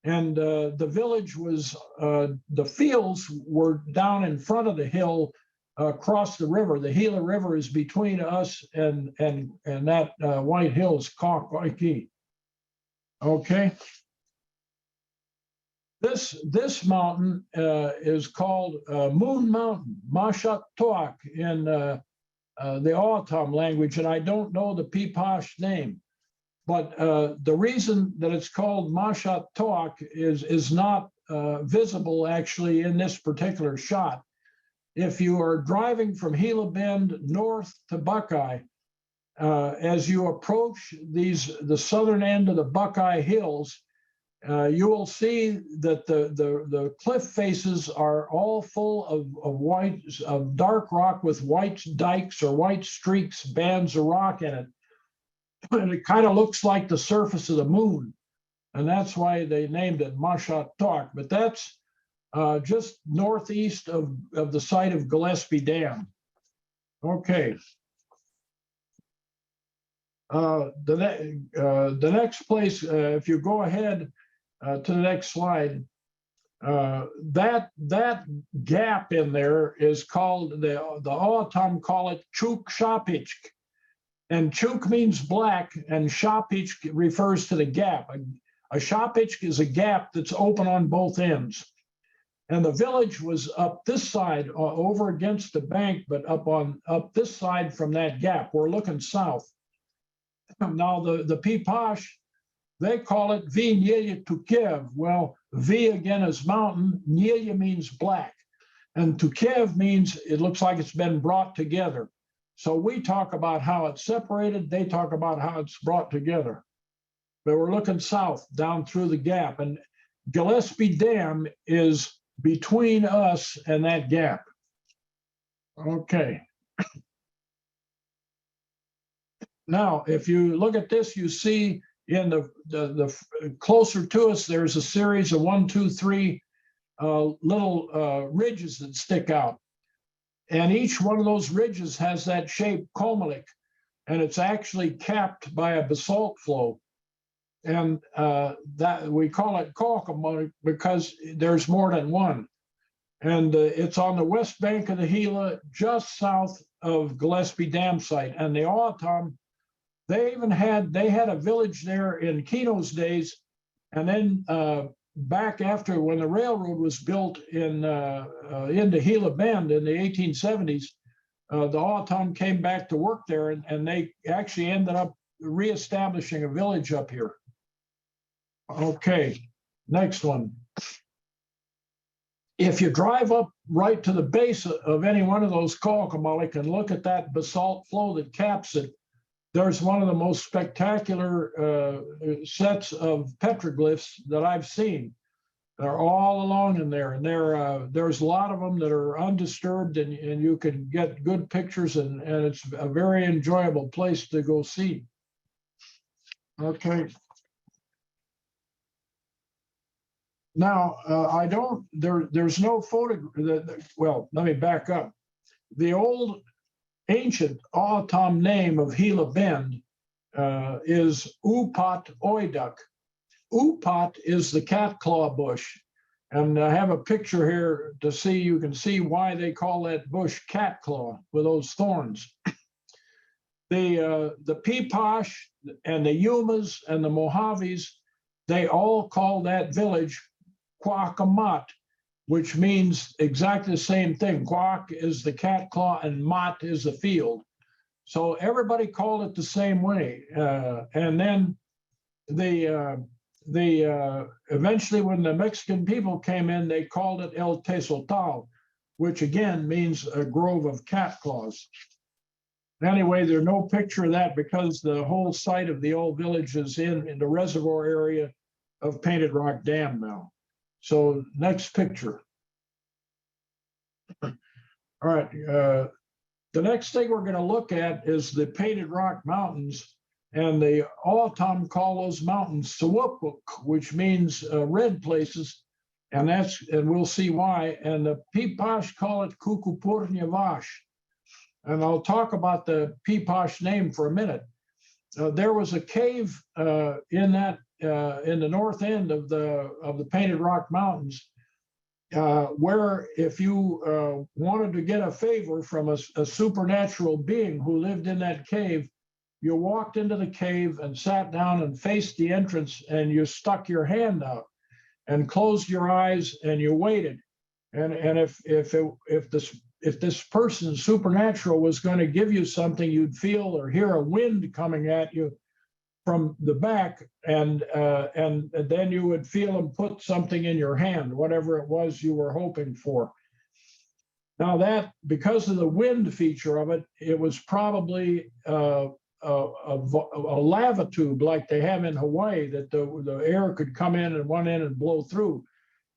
And the village was, the fields were down in front of the hill across the river. The Gila River is between us and that White Hills, Kaukoiki. Okay. This mountain is called Moon Mountain, Mashat Toak in the O'odham language, and I don't know the Piipaash name. But the reason that it's called Mashat Toak is not visible actually in this particular shot. If you are driving from Gila Bend north to Buckeye, as you approach the southern end of the Buckeye Hills, you will see that the cliff faces are all full of dark rock with white dikes or white streaks, bands of rock in it. And it kind of looks like the surface of the moon. And that's why they named it Mashat Toak. But that's just northeast of the site of Gillespie Dam. Okay. The next place, if you go ahead to the next slide, that gap in there is called, the O'odham call it Chuk Shapichk. And Chuk means black, and Shapichk refers to the gap. A Shapichk is a gap that's open on both ends. And the village was up this side, over against the bank, but up this side from that gap. We're looking south. Now the Piipaash, they call it V Nyelya Tukev. Well, V again is mountain, Nyelya means black, and Tukev means it looks like it's been brought together. So we talk about how it's separated, they talk about how it's brought together. But we're looking south down through the gap, and Gillespie Dam is between us and that gap. Okay. Now, if you look at this, you see in the closer to us, there's a series of 1, 2, 3 little ridges that stick out. And each one of those ridges has that shape, Komelik, and it's actually capped by a basalt flow. And that we call it Komelik because there's more than one. And it's on the west bank of the Gila, just south of Gillespie Dam site. And the O'odham, they had a village there in Kino's days, and then back after when the railroad was built into Gila Bend in the 1870s, the O'odham came back to work there, and they actually ended up reestablishing a village up here. Okay, next one. If you drive up right to the base of any one of those Kaukomolik and look at that basalt flow that caps it, there's one of the most spectacular sets of petroglyphs that I've seen. They're all along in there, and there's a lot of them that are undisturbed, and you can get good pictures, and it's a very enjoyable place to go see. Okay. Now, there's no photograph. Well, let me back up. The old ancient O'odham name of Gila Bend is Upat Oiduk. Upat is the cat claw bush. And I have a picture here to see, you can see why they call that bush cat claw with those thorns. The Piipaash and the Yumas and the Mojaves, they all call that village Quackamat, which means exactly the same thing. Quack is the cat claw and mat is the field. So everybody called it the same way. And then eventually when the Mexican people came in, they called it El Tezotal, which again means a grove of cat claws. Anyway, there's no picture of that because the whole site of the old village is in the reservoir area of Painted Rock Dam now. So next picture. All right, the next thing we're going to look at is the Painted Rock Mountains, and the O'odham call those mountains Sawupuk, which means red places, and we'll see why. And the Piipaash call it Kukupurnyavash. And I'll talk about the Piipaash name for a minute. There was a cave in the north end of the Painted Rock Mountains, where if you wanted to get a favor from a supernatural being who lived in that cave, you walked into the cave and sat down and faced the entrance, and you stuck your hand out and closed your eyes and you waited. And if this person supernatural was going to give you something, you'd feel or hear a wind coming at you from the back, and then you would feel them put something in your hand, whatever it was you were hoping for. Now that, because of the wind feature of it, it was probably a lava tube like they have in Hawaii, that the air could come in at one end and blow through.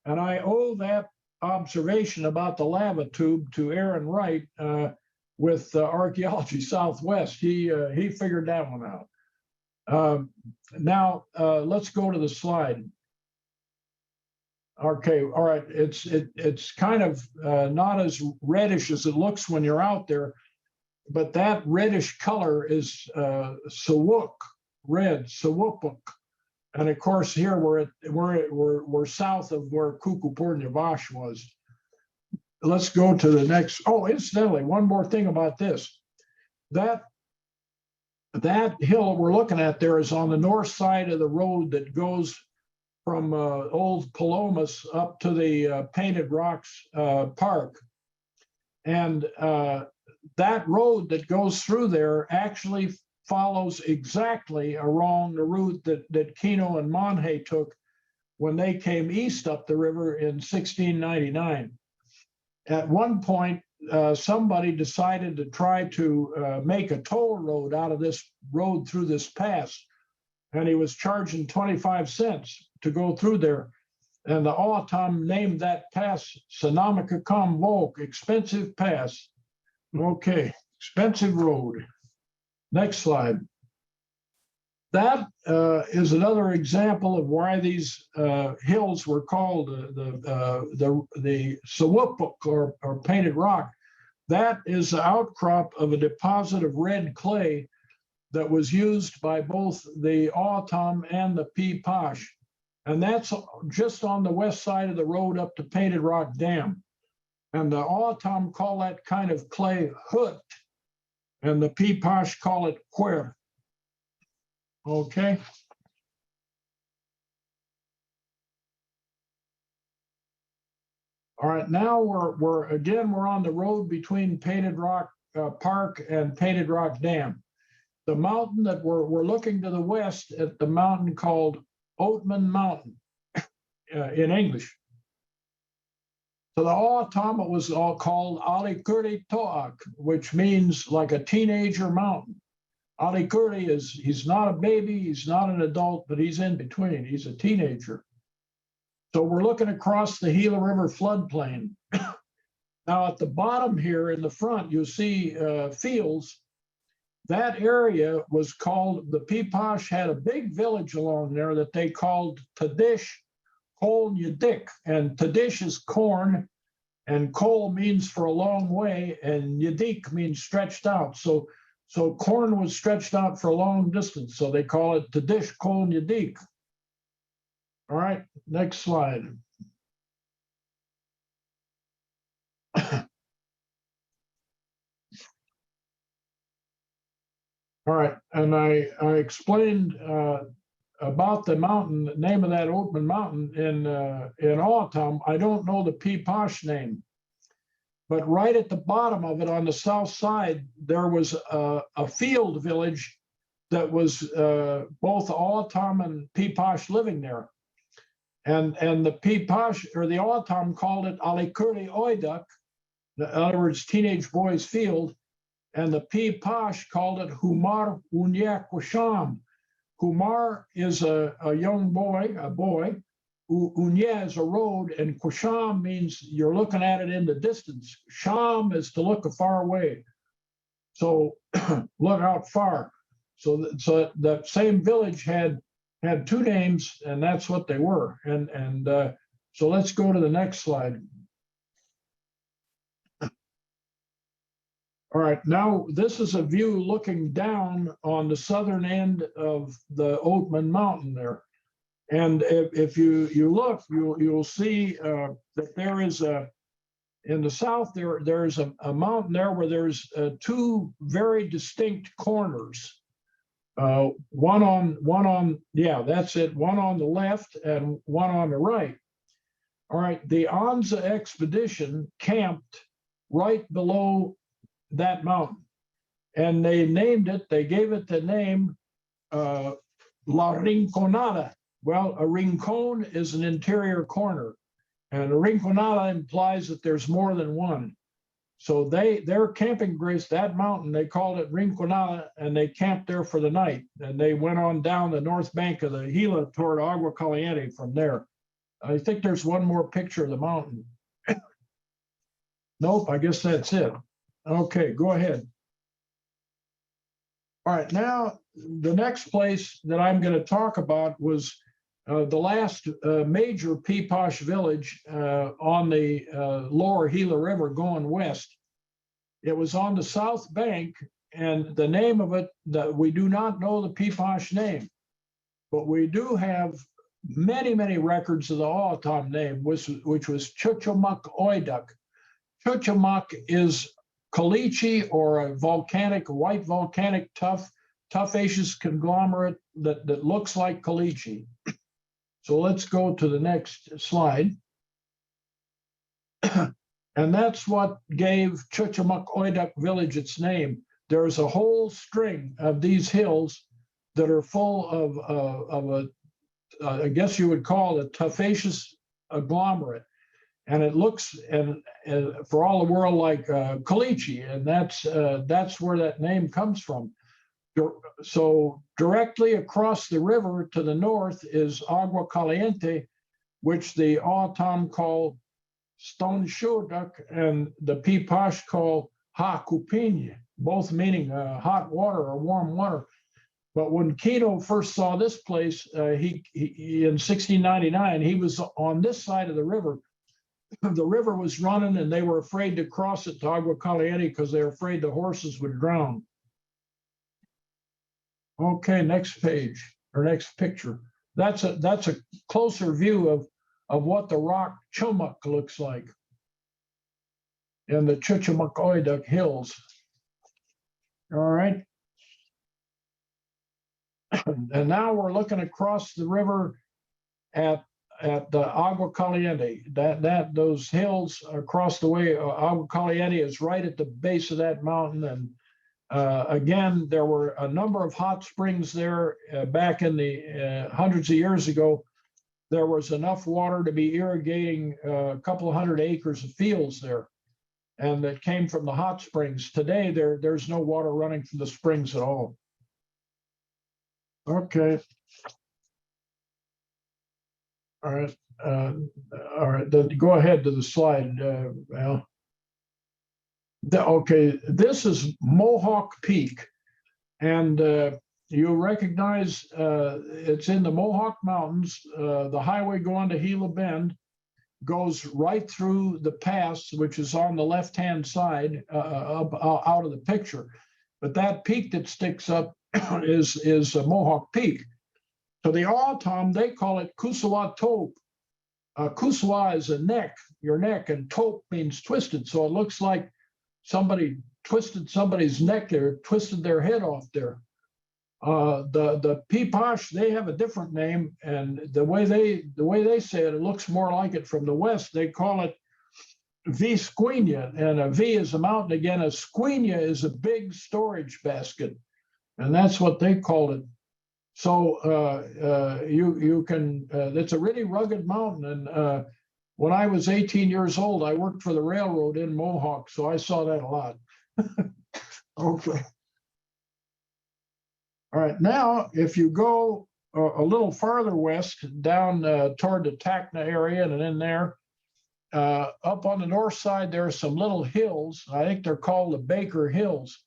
And I owe that observation about the lava tube to Aaron Wright with Archaeology Southwest. He figured that one out. Now let's go to the slide. Okay, all right. It's kind of not as reddish as it looks when you're out there, but that reddish color is Sawuk, red, Sawupuk. And of course, here we're south of where Kukupurnyavash was. Let's go to the next. Oh, incidentally, one more thing about this. That hill we're looking at there is on the north side of the road that goes from Old Palomas up to the Painted Rocks Park. And that road that goes through there actually follows exactly along the route that Kino and Monhe took when they came east up the river in 1699. At one point, somebody decided to try to make a toll road out of this road through this pass, and he was charging 25 cents to go through there. And the O'odham named that pass Sanamika Volk, expensive pass. Okay, expensive road. Next slide. That is another example of why these hills were called the Sawupuk or Painted Rock. That is the outcrop of a deposit of red clay that was used by both the O'odham and the Piipaash. And that's just on the west side of the road up to Painted Rock Dam. And the O'odham call that kind of clay hut, and the Piipaash call it quer. Okay. All right, now we're on the road between Painted Rock Park and Painted Rock Dam. The mountain that we're looking to the west at, the mountain called Oatman Mountain in English. So the O'odham was all called Alikuri Toak, which means like a teenager mountain. Alikuri he's not a baby, he's not an adult, but he's in between. He's a teenager. So we're looking across the Gila River floodplain. Now at the bottom here in the front, you see fields. That area was called, the Piipaash had a big village along there that they called Tadish Kol Yadik, and Tadish is corn, and Kol means for a long way, and Yadik means stretched out. So corn was stretched out for a long distance, so they call it Tadish Kol Yadik. All right, next slide. All right, and I explained about the mountain, the name of that O'odham Mountain in O'odham. I don't know the Piipaash name, but right at the bottom of it on the south side, there was a field village that was both O'odham and Piipaash living there. And the Piipaash, or the O'odham, called it Alikuri Oidak, in other words, teenage boys field, and the Piipaash called it Humar Unyak Washam. Humar is a young boy, a boy. Unya is a road, and Kwasham means you're looking at it in the distance. Sham is to look far away. So look out far. So that same village had two names, and that's what they were. And so let's go to the next slide. All right, now this is a view looking down on the southern end of the O'odham Mountain there. And if you look, you'll see that there is in the south, there's a mountain there where there's two very distinct corners. One on, yeah, that's it. One on the left and one on the right. All right, the Anza expedition camped right below that mountain, and they named it, they gave it the name La Rinconada. Well, a rincon is an interior corner, and a rinconada implies that there's more than one. So their camping ground, that mountain, they called it Rinconada, and they camped there for the night. And they went on down the north bank of the Gila toward Agua Caliente from there. I think there's one more picture of the mountain. Nope, I guess that's it. Okay, go ahead. All right, now the next place that I'm going to talk about was the last major Piipaash village on the lower Gila River going west. It was on the south bank, and the name of it, that we do not know the Piipaash name, but we do have many, many records of the O'odham name, which was Chuchamak Oidak. Chuchamak is caliche, or a white volcanic tufaceous conglomerate that looks like caliche. So let's go to the next slide. And that's what gave Chuchamak Oidak village its name. There's a whole string of these hills that are full of I guess you would call it a tufaceous agglomerate. And it looks and for all the world like caliche, and that's where that name comes from. So directly across the river to the north is Agua Caliente, which the O'odham call Stone Shudak and the Piipaash call Ha Kupinye, both meaning hot water or warm water. But when Kino first saw this place, he in 1699, he was on this side of the river. The river was running, and they were afraid to cross it to Agua Caliente because they were afraid the horses would drown. Okay, next page or next picture. That's a closer view of what the rock Chumuk looks like in the Chuchamak Oidak hills. All right. And now we're looking across the river at the Agua Caliente. Those hills across the way, Agua Caliente is right at the base of that mountain. And again, there were a number of hot springs there back in the hundreds of years ago. There was enough water to be irrigating a couple of hundred acres of fields there, and that came from the hot springs. Today, there's no water running from the springs at all. Okay. All right. All right. Go ahead to the slide, Al. Okay, this is Mohawk Peak, and you recognize it's in the Mohawk Mountains. The highway going to Gila Bend goes right through the pass, which is on the left-hand side out of the picture. But that peak that sticks up is a Mohawk Peak. So the O'odham, they call it Kuswa Tope. Kuswa is a neck, your neck, and Tope means twisted. So it looks like somebody twisted somebody's neck there, twisted their head off there. The Piipaash, they have a different name, and the way they say it, it looks more like it from the west. They call it V Squeenia, and a V is a mountain again. A Squeenia is a big storage basket, and that's what they called it. So you can. It's a really rugged mountain, and when I was 18 years old, I worked for the railroad in Mohawk, so I saw that a lot. Okay. All right, now if you go a little farther west, down toward the Tacna area and in there, up on the north side, there are some little hills. I think they're called the Baker Hills.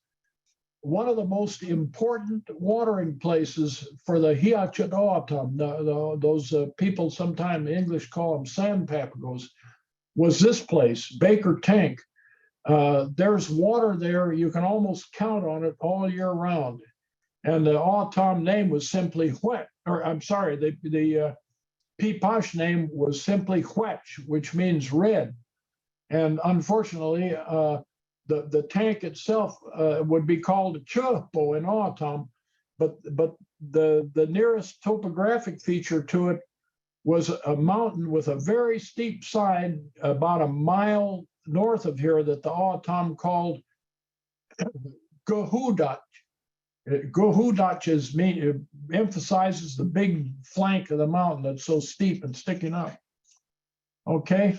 One of the most important watering places for the Hiachinoatam, those people sometimes in English call them sand papagos, was this place, Baker Tank. There's water there. You can almost count on it all year round. And the O'odham name was simply Hwet, or I'm sorry, the Piipaash name was simply Hwetch, which means red. And unfortunately, the tank itself would be called Chupo in O'odham, but the nearest topographic feature to it was a mountain with a very steep side about a mile north of here that the O'odham called Gohudach. Gohudach emphasizes the big flank of the mountain that's so steep and sticking up. Okay.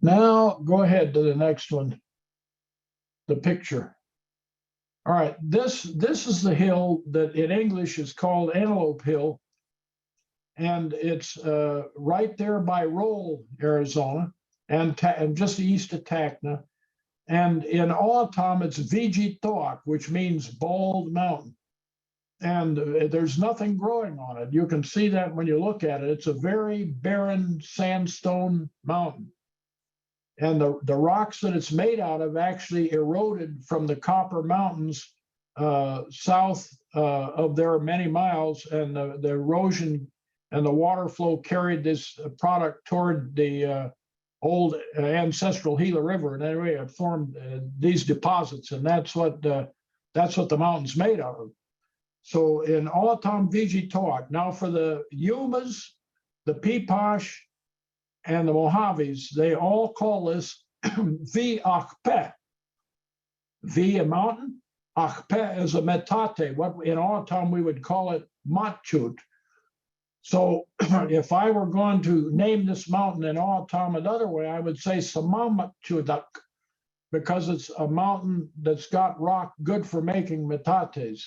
Now go ahead to the next one, the picture. All right, this is the hill that in English is called Antelope Hill, and it's right there by Roll, Arizona, and just east of Tacna. And in O'odham, it's Vijitoak, which means bald mountain. And there's nothing growing on it. You can see that when you look at it. It's a very barren sandstone mountain. And the rocks that it's made out of actually eroded from the Copper Mountains south of there many miles, and the erosion and the water flow carried this product toward the old ancestral Gila River, and anyway, it formed these deposits, and that's what the mountain's made out of. So in O'odham Vijitoak, now for the Yumas, the Piipaash, and the Mojaves, they all call this V Akpe. V a mountain, Akpe is a metate. What in O'odham we would call it Matchut. So if I were going to name this mountain in O'odham another way, I would say Samamachudak, because it's a mountain that's got rock good for making metates.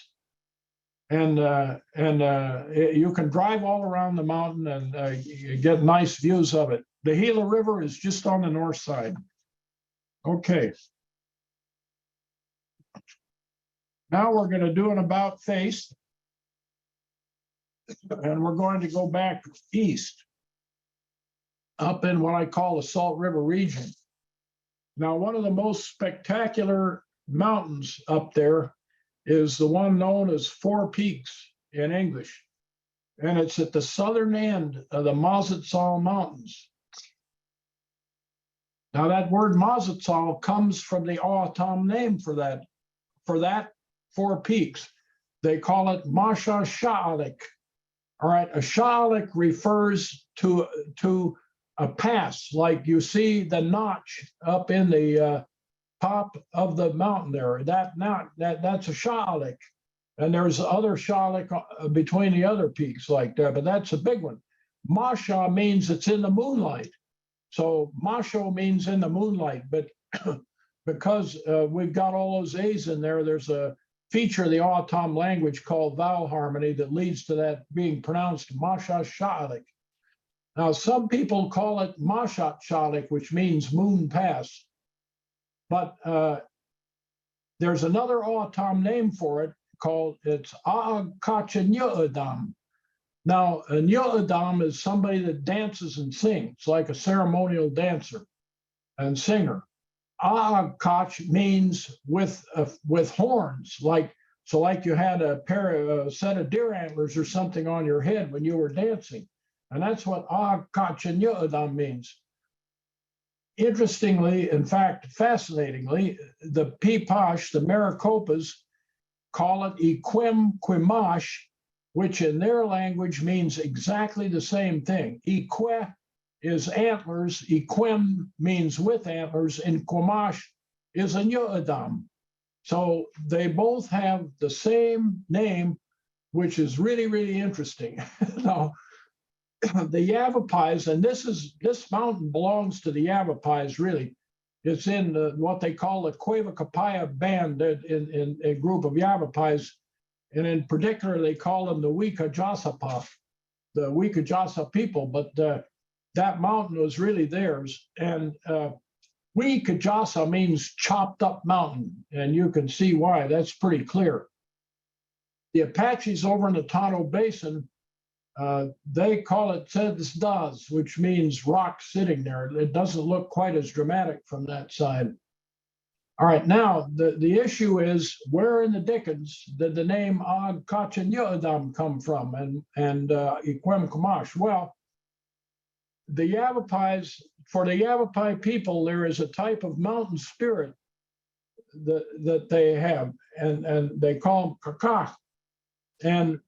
And you can drive all around the mountain and you get nice views of it. The Gila River is just on the north side. Okay. Now we're going to do an about face. And we're going to go back east, up in what I call the Salt River region. Now, one of the most spectacular mountains up there is the one known as Four Peaks in English. And it's at the southern end of the Mazatzal Mountains. Now, that word Mazatzal comes from the O'odham name for that Four Peaks. They call it Masha Sha'alik. All right, a sha'alik refers to a pass, like you see the notch up in the top of the mountain there. That's a sha'alik, and there's other sha'alik between the other peaks like that, but that's a big one. Masha means it's in the moonlight, so Masho means in the moonlight, but because we've got all those A's in there, there's a feature of the O'odham language called vowel harmony that leads to that being pronounced Masha Sha'alik. Now, some people call it Mashat Sha'alik, which means moon pass. But the There's another O'odham name for it called, it's Aagkachinyo'odham. Now, a Nyodam is somebody that dances and sings, like a ceremonial dancer and singer. Aagkach means with horns, like you had a set of deer antlers or something on your head when you were dancing, and that's what Aagkachinyo'odham means. Interestingly, in fact, fascinatingly, the Piipaash, the Maricopas, call it Iquem-Quimash, which in their language means exactly the same thing. Ique is antlers, Iquem means with antlers, and Quimash is a Nyodam. So they both have the same name, which is really, really interesting. Now, the Yavapais, and this mountain belongs to the Yavapais, really. It's in what they call the Cueva Capaya band, in a group of Yavapais, and in particular, they call them the Wikajasapa, the Wikajasa people, but that mountain was really theirs. And Wikajasa means chopped up mountain, and you can see why, that's pretty clear. The Apaches over in the Tohono Basin, they call it Tzedsdaz, which means rock sitting there. It doesn't look quite as dramatic from that side. All right, now the issue is, where in the dickens did the name Aagkachinyo'odham come from, and Iquem Quimash? Well, the Yavapais, for the Yavapai people, there is a type of mountain spirit that they have, and they call them kakak. And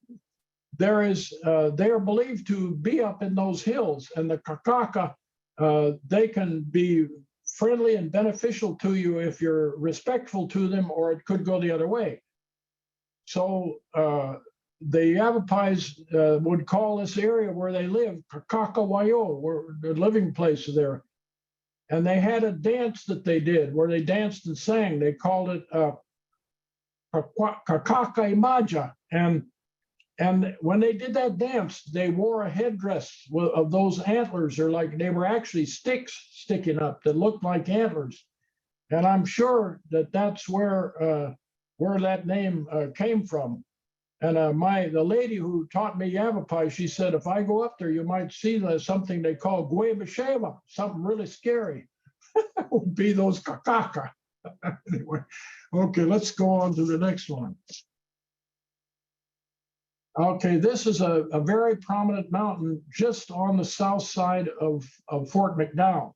they are believed to be up in those hills, and the kakaka, they can be friendly and beneficial to you if you're respectful to them, or it could go the other way. So the Yavapais would call this area where they live Kakakawayo, where their living place there. And they had a dance that they did where they danced and sang. They called it Kakaka Imaja. And when they did that dance, they wore a headdress of those antlers. They were actually sticks sticking up that looked like antlers. And I'm sure that that's where that name came from. And the lady who taught me Yavapai, she said, if I go up there, you might see something they call Guebasheva, something really scary. That would be those kakaka. Anyway, okay, let's go on to the next one. Okay, this is a very prominent mountain just on the south side of Fort McDowell.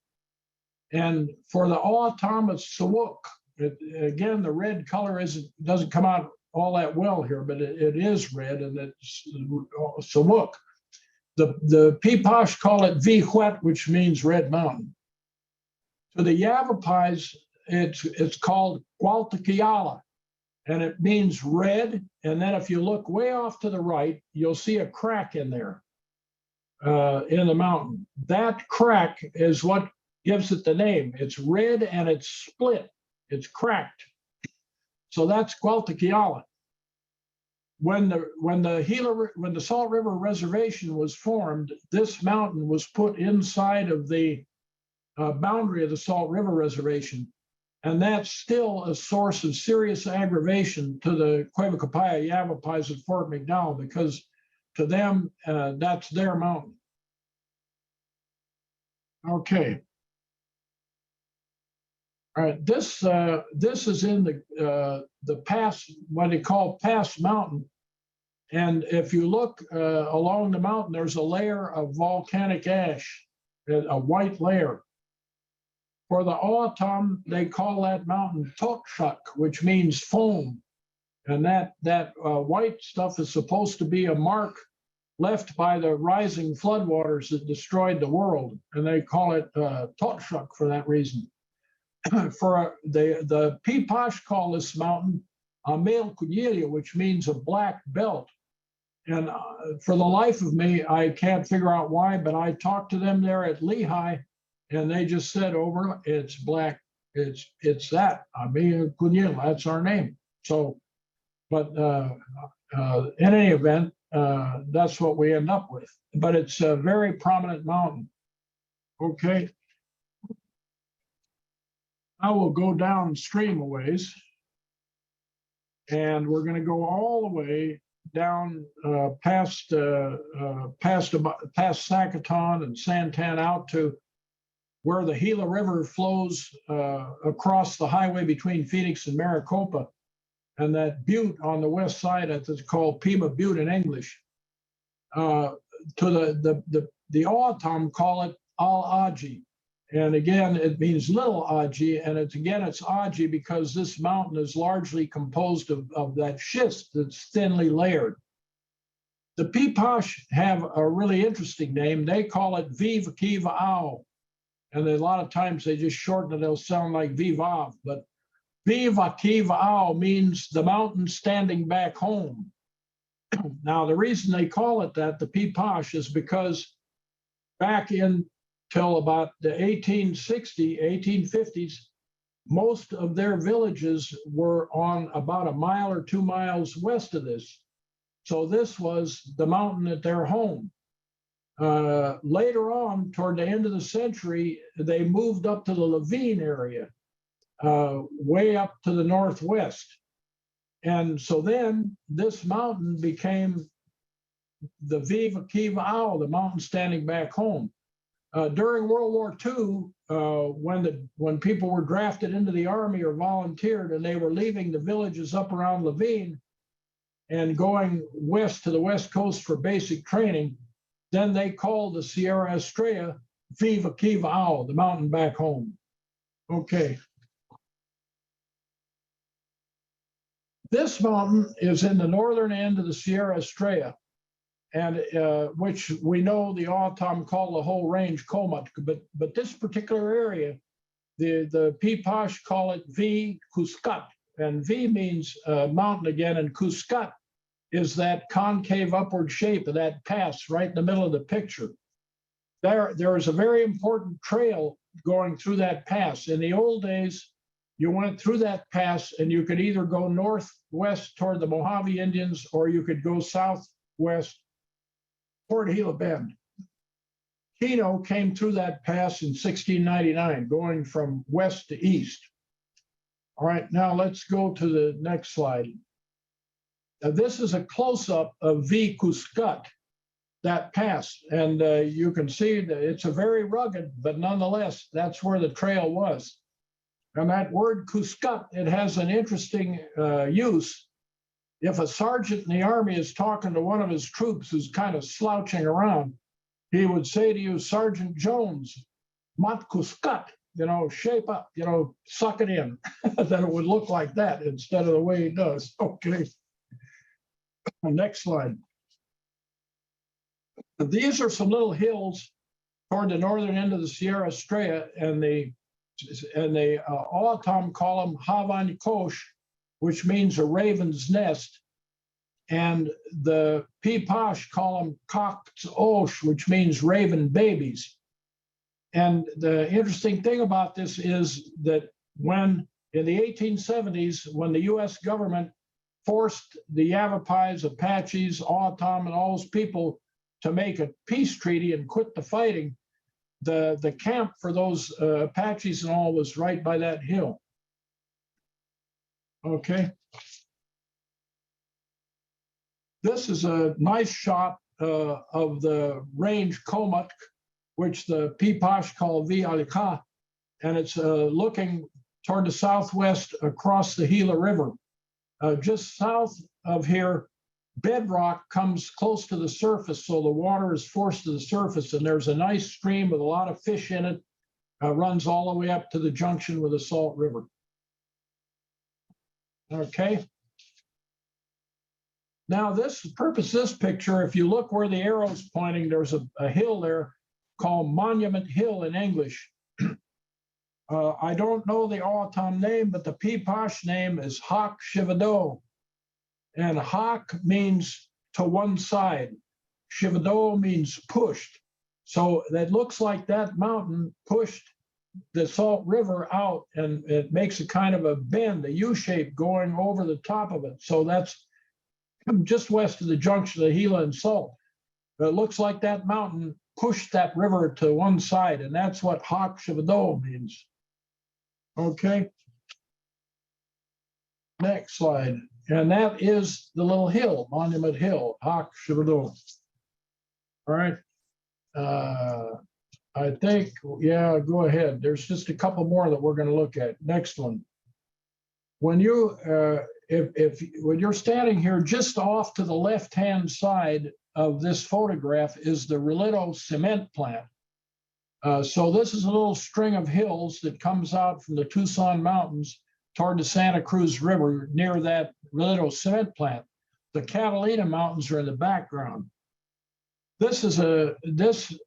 And for the O'odham, it's Sawuk. Again, the red color doesn't come out all that well here, but it is red, and it's Sawuk. The Piipaash call it Vihuet, which means red mountain. To the Yavapais, it's called Gualtakiala, and it means red. And then if you look way off to the right, you'll see a crack in there in the mountain. That crack is what gives it the name. It's red and it's split. It's cracked. So that's Gualtakiala. When the Salt River Reservation was formed, this mountain was put inside of the boundary of the Salt River Reservation. And that's still a source of serious aggravation to the Cueva Capaya Yavapais at Fort McDowell, because to them, that's their mountain. Okay. All right, this is in the pass, what they call Pass Mountain. And if you look along the mountain, there's a layer of volcanic ash, a white layer. For the O'odham, they call that mountain Totshuk, which means foam. And that white stuff is supposed to be a mark left by the rising floodwaters that destroyed the world. And they call it Totshuk for that reason. For the Piipaash call this mountain Amel Kunyelia, which means a black belt. And for the life of me, I can't figure out why, but I talked to them there at Lehigh, and they just said over, it's black, it's that, Amel Kunyelia, that's our name. So, but in any event, that's what we end up with. But it's a very prominent mountain. Okay. I will go downstream a ways. And we're going to go all the way down past Sacaton and Santan out to where the Gila River flows across the highway between Phoenix and Maricopa. And that butte on the west side, it's called Pima Butte in English. To the O'odham call it Al Aji. And again, it means little Aji, and it's Aji because this mountain is largely composed of that schist that's thinly layered. The Piipaash have a really interesting name. They call it Viva Kiva Ao. And a lot of times they just shorten it, they'll sound like Vivav, but Viva Kiva Ao means the mountain standing back home. Now, the reason they call it that, the Piipaash, is because back in till about the 1850s, most of their villages were on about a mile or 2 miles west of this. So this was the mountain at their home. Later on, toward the end of the century, they moved up to the Levine area, way up to the northwest. And so then this mountain became the Viva Kiva Ao, the mountain standing back home. During World War II, when people were drafted into the army or volunteered and they were leaving the villages up around Levine and going west to the west coast for basic training, then they called the Sierra Estrella Viva Kiva Ao, the mountain back home. Okay. This mountain is in the northern end of the Sierra Estrella, and which we know the O'odham call the whole range Comat, but this particular area, the Piipaash call it V Cuscat, and V means mountain again, and Cuscat is that concave upward shape of that pass right in the middle of the picture. There is a very important trail going through that pass. In the old days, you went through that pass and you could either go northwest toward the Mojave Indians or you could go southwest toward Gila Bend. Kino came through that pass in 1699, going from west to east. All right, now let's go to the next slide. Now, this is a close-up of V Cuscat, that pass, and you can see that it's a very rugged, but nonetheless, that's where the trail was. And that word Cuscat, it has an interesting use. If a sergeant in the army is talking to one of his troops who's kind of slouching around, he would say to you, Sergeant Jones, Mat Cuscat, shape up, suck it in. That it would look like that instead of the way he does. Okay. Next slide. These are some little hills toward the northern end of the Sierra Estrella, and the O'odham call them Havan Kosh, which means a raven's nest, and the Piipaash call them Cock's Osh, which means raven babies. And the interesting thing about this is that when in the 1870s, when the U.S. government forced the Yavapais, Apaches, O'odham, and all those people to make a peace treaty and quit the fighting, the camp for those Apaches and all was right by that hill. Okay. This is a nice shot of the range Comat, which the Piipaash call V Alika, and it's looking toward the southwest across the Gila River. Just south of here, bedrock comes close to the surface, so the water is forced to the surface, and there's a nice stream with a lot of fish in it, runs all the way up to the junction with the Salt River. Okay. Now, this picture, if you look where the arrow's pointing, there's a hill there called Monument Hill in English. I don't know the O'odham name, but the Piipaash name is Hak Shivado. And Hak means to one side. Shivado means pushed. So that looks like that mountain pushed the Salt River out, and it makes a kind of a bend, a U shape going over the top of it. So that's just west of the junction of Gila and Salt. But it looks like that mountain pushed that river to one side, and that's what Hak Shivado means. Okay. Next slide. And that is the little hill, Monument Hill, Hak Shibado. All right. I think, yeah, go ahead. There's just a couple more that we're going to look at. Next one. When you, when you're standing here, just off to the left-hand side of this photograph is the Relito cement plant. So this is a little string of hills that comes out from the Tucson Mountains toward the Santa Cruz River near that Relito cement plant. The Catalina Mountains are in the background. This is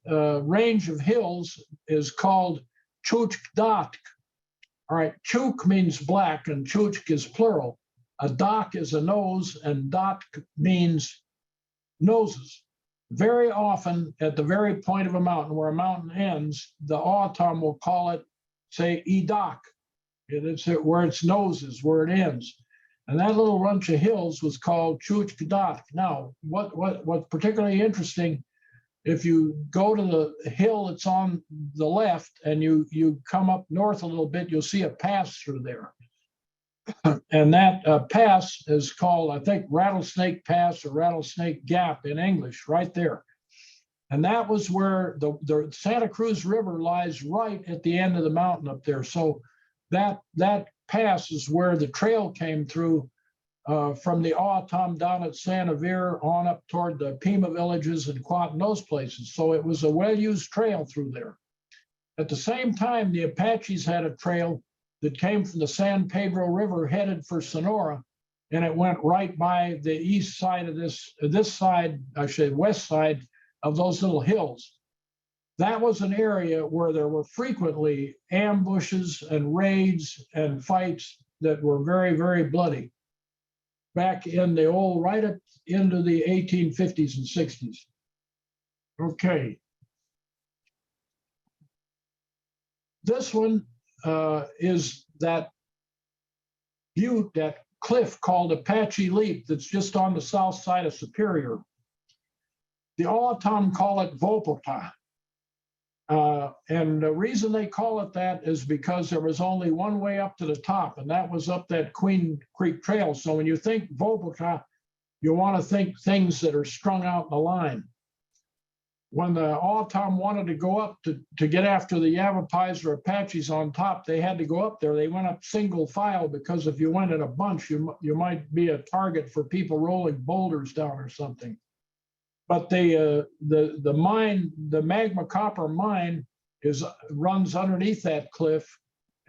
range of hills is called Chukdak. All right, Chuk means black and Chuk is plural. A dak is a nose and dat means noses. Very often at the very point of a mountain where a mountain ends, the O'odham will call it, say, Idak. It's where its nose is, where it ends. And that little bunch of hills was called Chukdak. Now, what's particularly interesting, if you go to the hill that's on the left and you come up north a little bit, you'll see a pass through there. And that pass is called, I think, Rattlesnake Pass or Rattlesnake Gap in English, right there. And that was where the Santa Cruz River lies right at the end of the mountain up there. So that pass is where the trail came through from the O'odham down at Santa Vera on up toward the Pima villages and Quat and those places. So it was a well-used trail through there. At the same time, the Apaches had a trail that came from the San Pedro River headed for Sonora, and it went right by the east side of this side, I should say west side of those little hills. That was an area where there were frequently ambushes and raids and fights that were very, very bloody back in the old, right up into the 1850s and 60s. Okay. This one is that butte, that cliff called Apache Leap that's just on the south side of Superior. The O'odham call it Vopota. And the reason they call it that is because there was only one way up to the top, and that was up that Queen Creek Trail. So when you think Vopota, you want to think things that are strung out in the line. When the O'odham wanted to go up to get after the Yavapais or Apaches on top, they had to go up there. They went up single file because if you went in a bunch, you might be a target for people rolling boulders down or something. But the mine, the magma copper mine, runs underneath that cliff,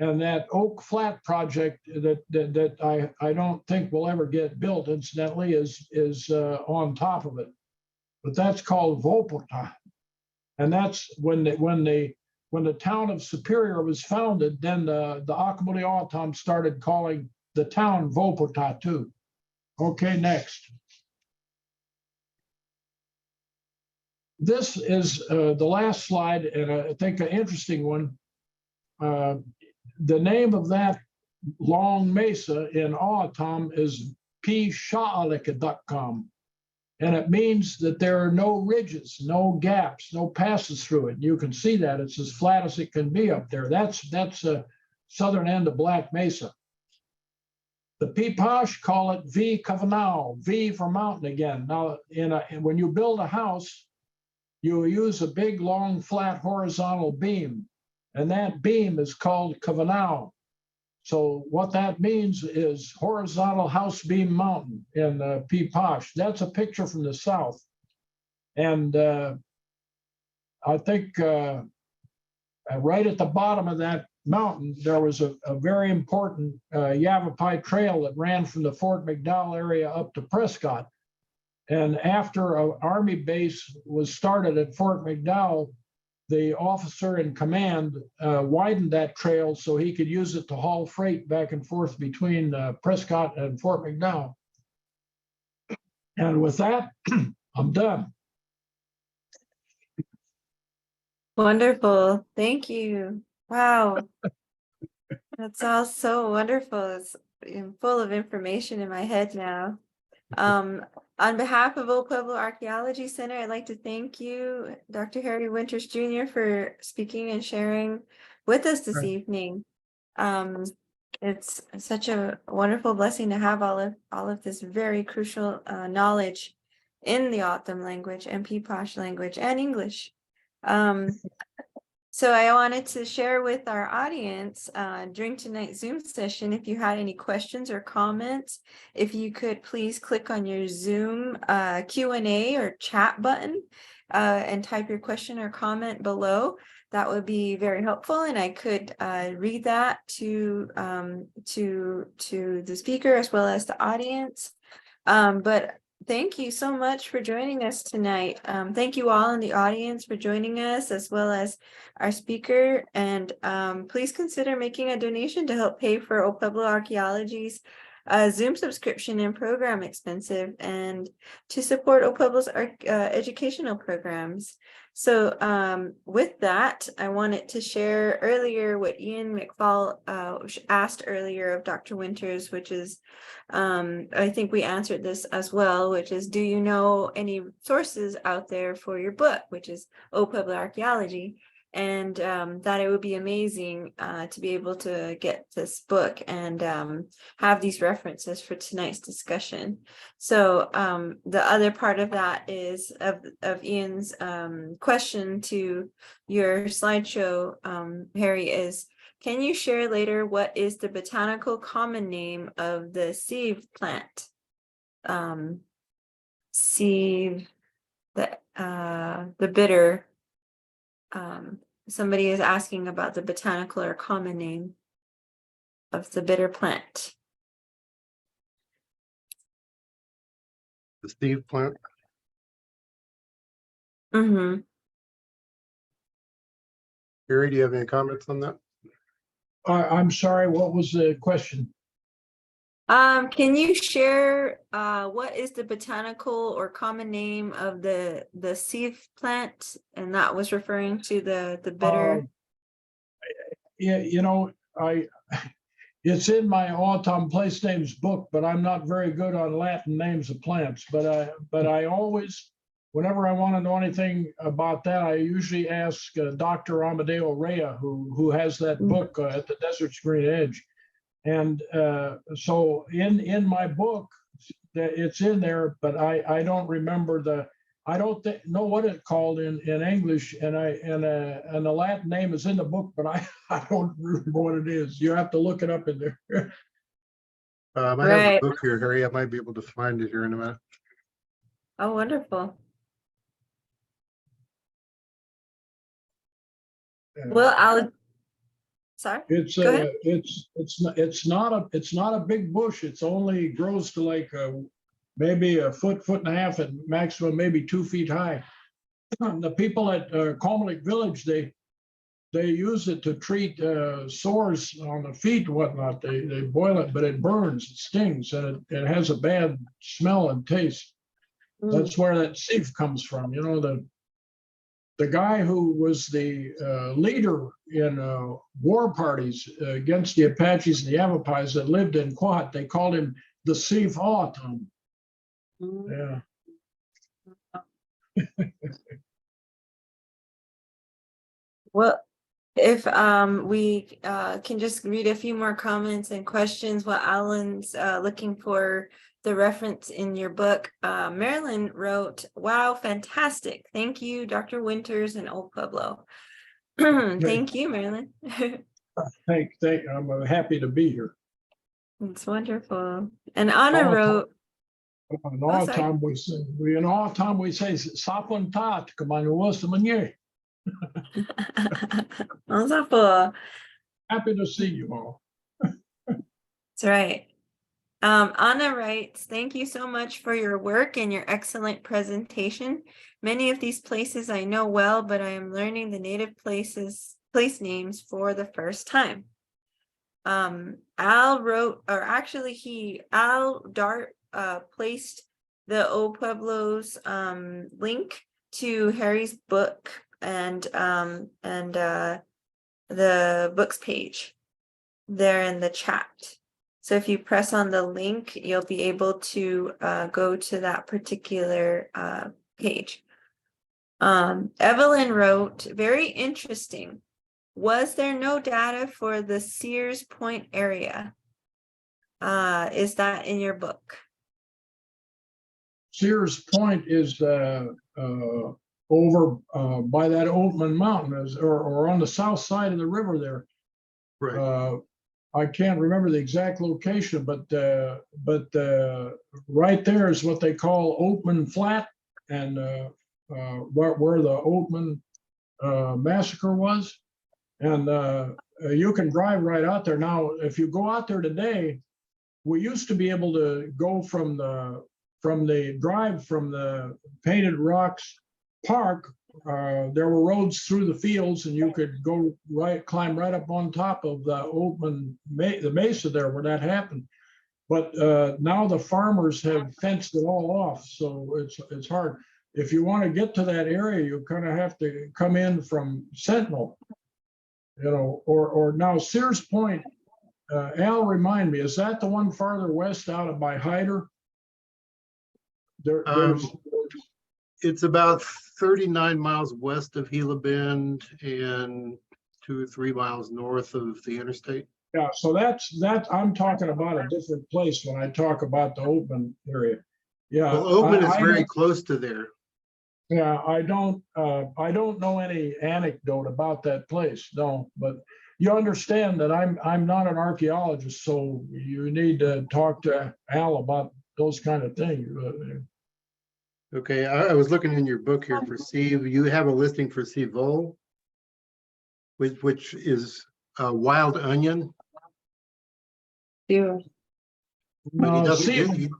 and that Oak Flat project that I don't think will ever get built, incidentally, is on top of it. But that's called Vopota, and that's when the town of Superior was founded. Then the Accommodee O'odham started calling the town Vopota too. Okay, next. This is the last slide, and I think an interesting one. The name of that long mesa in O'odham is Piipaash, and it means that there are no ridges, no gaps, no passes through it. You can see that it's as flat as it can be up there. That's the southern end of Black Mesa. The Piipaash call it V Kavanau, V for mountain again. Now, when you build a house, you use a big, long, flat, horizontal beam, and that beam is called Kavanau. So what that means is horizontal house beam mountain in Piipaash. That's a picture from the south. And I think right at the bottom of that mountain, there was a very important Yavapai trail that ran from the Fort McDowell area up to Prescott. And after an Army base was started at Fort McDowell, the officer in command widened that trail so he could use it to haul freight back and forth between Prescott and Fort McDowell. And with that, I'm done. Wonderful. Thank you. Wow. That's all so wonderful. It's full of information in my head now. On behalf of Old Pueblo Archaeology Center, I'd like to thank you, Dr. Harry Winters Jr., for speaking and sharing with us this evening. It's such a wonderful blessing to have all of this very crucial knowledge in the O'odham language and Piipaash language and English. So I wanted to share with our audience during tonight's Zoom session, if you had any questions or comments, if you could please click on your Zoom Q&A or chat button and type your question or comment below. That would be very helpful, and I could read that to the speaker as well as the audience. But thank you so much for joining us tonight. Thank you all in the audience for joining us, as well as our speaker. And please consider making a donation to help pay for O Pueblo Archaeology's Zoom subscription and program expensive, and to support O Pueblo's educational programs. So with that, I wanted to share earlier what Ian McFall asked earlier of Dr. Winters, which is, I think we answered this as well, which is, do you know any sources out there for your book, which is O Pueblo Archaeology? And that it would be amazing to be able to get this book and have these references for tonight's discussion. So the other part of that is of Ian's question to your slideshow, Harry, is, can you share later what is the botanical common name of the sieve plant? Sieve, the bitter. Somebody is asking about the botanical or common name of the bitter plant. The sieve plant. Mm-hmm. Gary, do you have any comments on that? I'm sorry, what was the question? Can you share what is the botanical or common name of the sieve plant? And that was referring to the bitter. Yeah, you know, it's in my O'odham place names book, but I'm not very good on Latin names of plants. But I always, whenever I want to know anything about that, I usually ask Dr. Amadeo Rea, who has that book At the Desert's Green Edge. And so in my book, it's in there, but I don't remember I don't know what it's called in English, and the Latin name is in the book, but I don't remember what it is. You have to look it up in there. I have the book here, Harry. I might be able to find it here in a minute. Oh, wonderful. Well, sorry. It's not a big bush. It's only grows to like maybe a foot and a half, at maximum maybe 2 feet high. The people at Comelec Village, they use it to treat sores on the feet and whatnot. They boil it, but it burns, it stings, and it has a bad smell and taste. That's where that sieve comes from. You know, the guy who was the leader in war parties against the Apaches and the Yavapais that lived in Quat, they called him the Sieve O'odham. Yeah. Well, if we can just read a few more comments and questions while Alan's looking for the reference in your book. Marilyn wrote, "Wow, fantastic. Thank you, Dr. Winters and O Pueblo." Thank you, Marilyn. Thank you. I'm happy to be here. It's wonderful. And Anna wrote, in O'odham we say "Sapon tat kamanu." Happy to see you all. That's right. Anna writes, "Thank you so much for your work and your excellent presentation. Many of these places I know well, but I am learning the native place names for the first time." Al wrote, or actually Al Dart placed the O Pueblo's link to Harry's book and the books page there in the chat. So if you press on the link, you'll be able to go to that particular page. Evelyn wrote, "Very interesting. Was there no data for the Sears Point area? Is that in your book? Sears Point is over by that Oatman Mountain, or on the south side of the river there. Right. I can't remember the exact location, but right there is what they call Oatman Flat, and where the Oatman massacre was. And you can drive right out there. Now, if you go out there today, we used to be able to go from the drive from the Painted Rocks Park. There were roads through the fields, and you could go climb right up on top of the Oatman, the mesa there where that happened. But now the farmers have fenced it all off, so it's hard. If you want to get to that area, you kind of have to come in from Sentinel, or now Sears Point. Al, remind me, is that the one farther west out of by Hyder? There's It's about 39 miles west of Gila Bend and 2 or 3 miles north of the interstate. Yeah, so that's I'm talking about a different place when I talk about the Oatman area. Yeah, Well, Oatman is very close to there. Yeah, I don't know any anecdote about that place, no, but you understand that I'm not an archaeologist, so you need to talk to Al about those kind of things. Okay, I was looking in your book here for Steve. You have a listing for Civol, which is a wild onion. Yeah. But he No, doesn't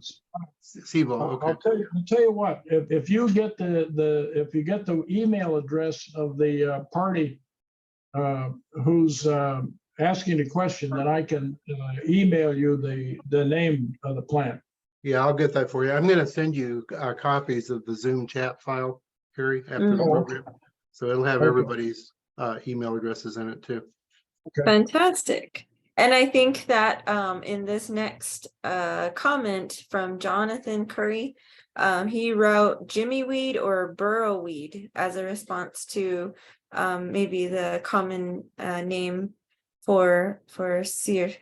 see, Civol, okay. I'll tell you what. If you get the email address of the party who's asking the question, then I can email you the name of the plant. Yeah, I'll get that for you. I'm going to send you copies of the Zoom chat file, Harry, after the Mhm. program. So it'll have Okay. everybody's email addresses in it too. Fantastic. And I think that in this next comment from Jonathan Curry, he wrote jimmyweed or burrowweed as a response to maybe the common name for Seif.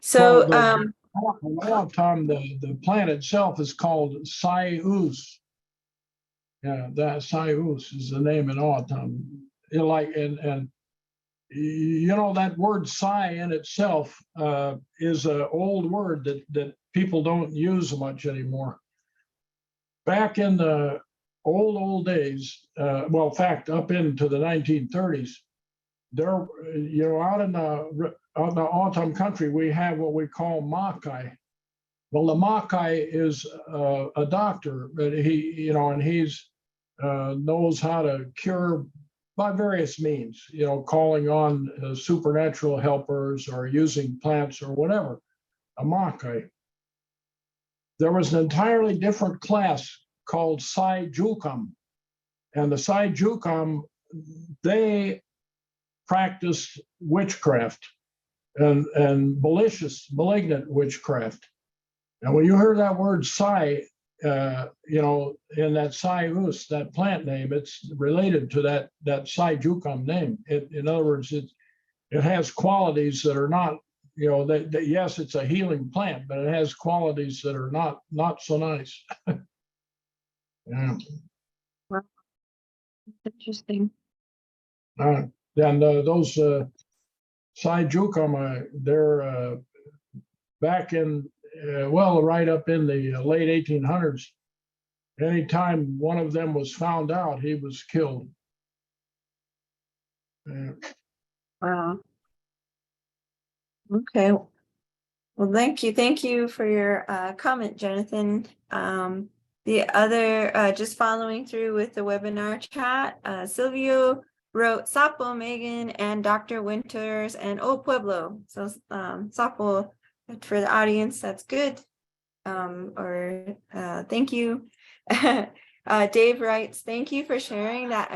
So Tom, the plant itself is called Sai-Us. Yeah, that Sai-Us is the name in O'odham. And that word Sai in itself is an old word that people don't use much anymore. Back in the old days, in fact, up into the 1930s, there, out in the O'odham country, we have what we call Makai. Well, the Makai is a doctor, but he knows how to cure by various means, calling on supernatural helpers or using plants or whatever, a Makai. There was an entirely different class called Sai Jukam. And the Sai Jukam, they practiced witchcraft and malicious, malignant witchcraft. And when you hear that word Sai, in that Sai-Us, that plant name, it's related to that Sai Jukam name. In other words, it has qualities that are not, yes, it's a healing plant, but it has qualities that are not so nice. Yeah. wow. Interesting. And those Sai Jukam, they're back in, right up in the late 1800s. Anytime one of them was found out, he was killed. Wow. Okay. Well, thank you for your comment, Jonathan. The other, just following through with the webinar chat, Silvio wrote Sapo, Megan, and Dr. Winters, and O Pueblo. So Sapo, for the audience, that's good. Thank you. Dave writes, thank you for sharing that.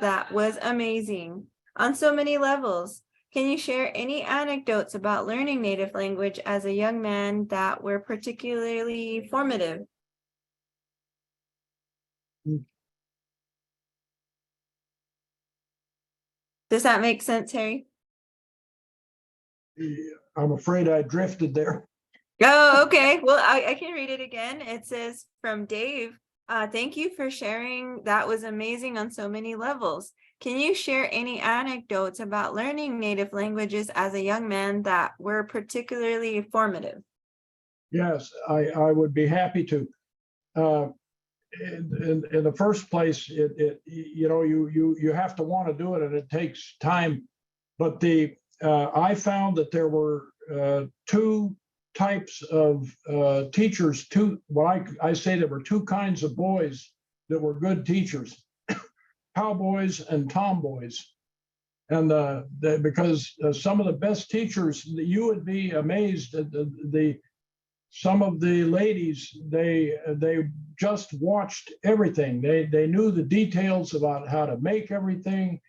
That was amazing on so many levels. Can you share any anecdotes about learning native language as a young man that were particularly formative? Does that make sense, Harry? I'm afraid I drifted there. Oh, okay. Well, I can read it again. It says from Dave, thank you for sharing. That was amazing on so many levels. Can you share any anecdotes about learning native languages as a young man that were particularly formative? Yes, I would be happy to. In the first place, you have to want to do it, and it takes time. But I found that there were two types of teachers. I say there were two kinds of boys that were good teachers: cowboys and tomboys. And because some of the best teachers, you would be amazed at some of the ladies, they just watched everything. They knew the details about how to make everything,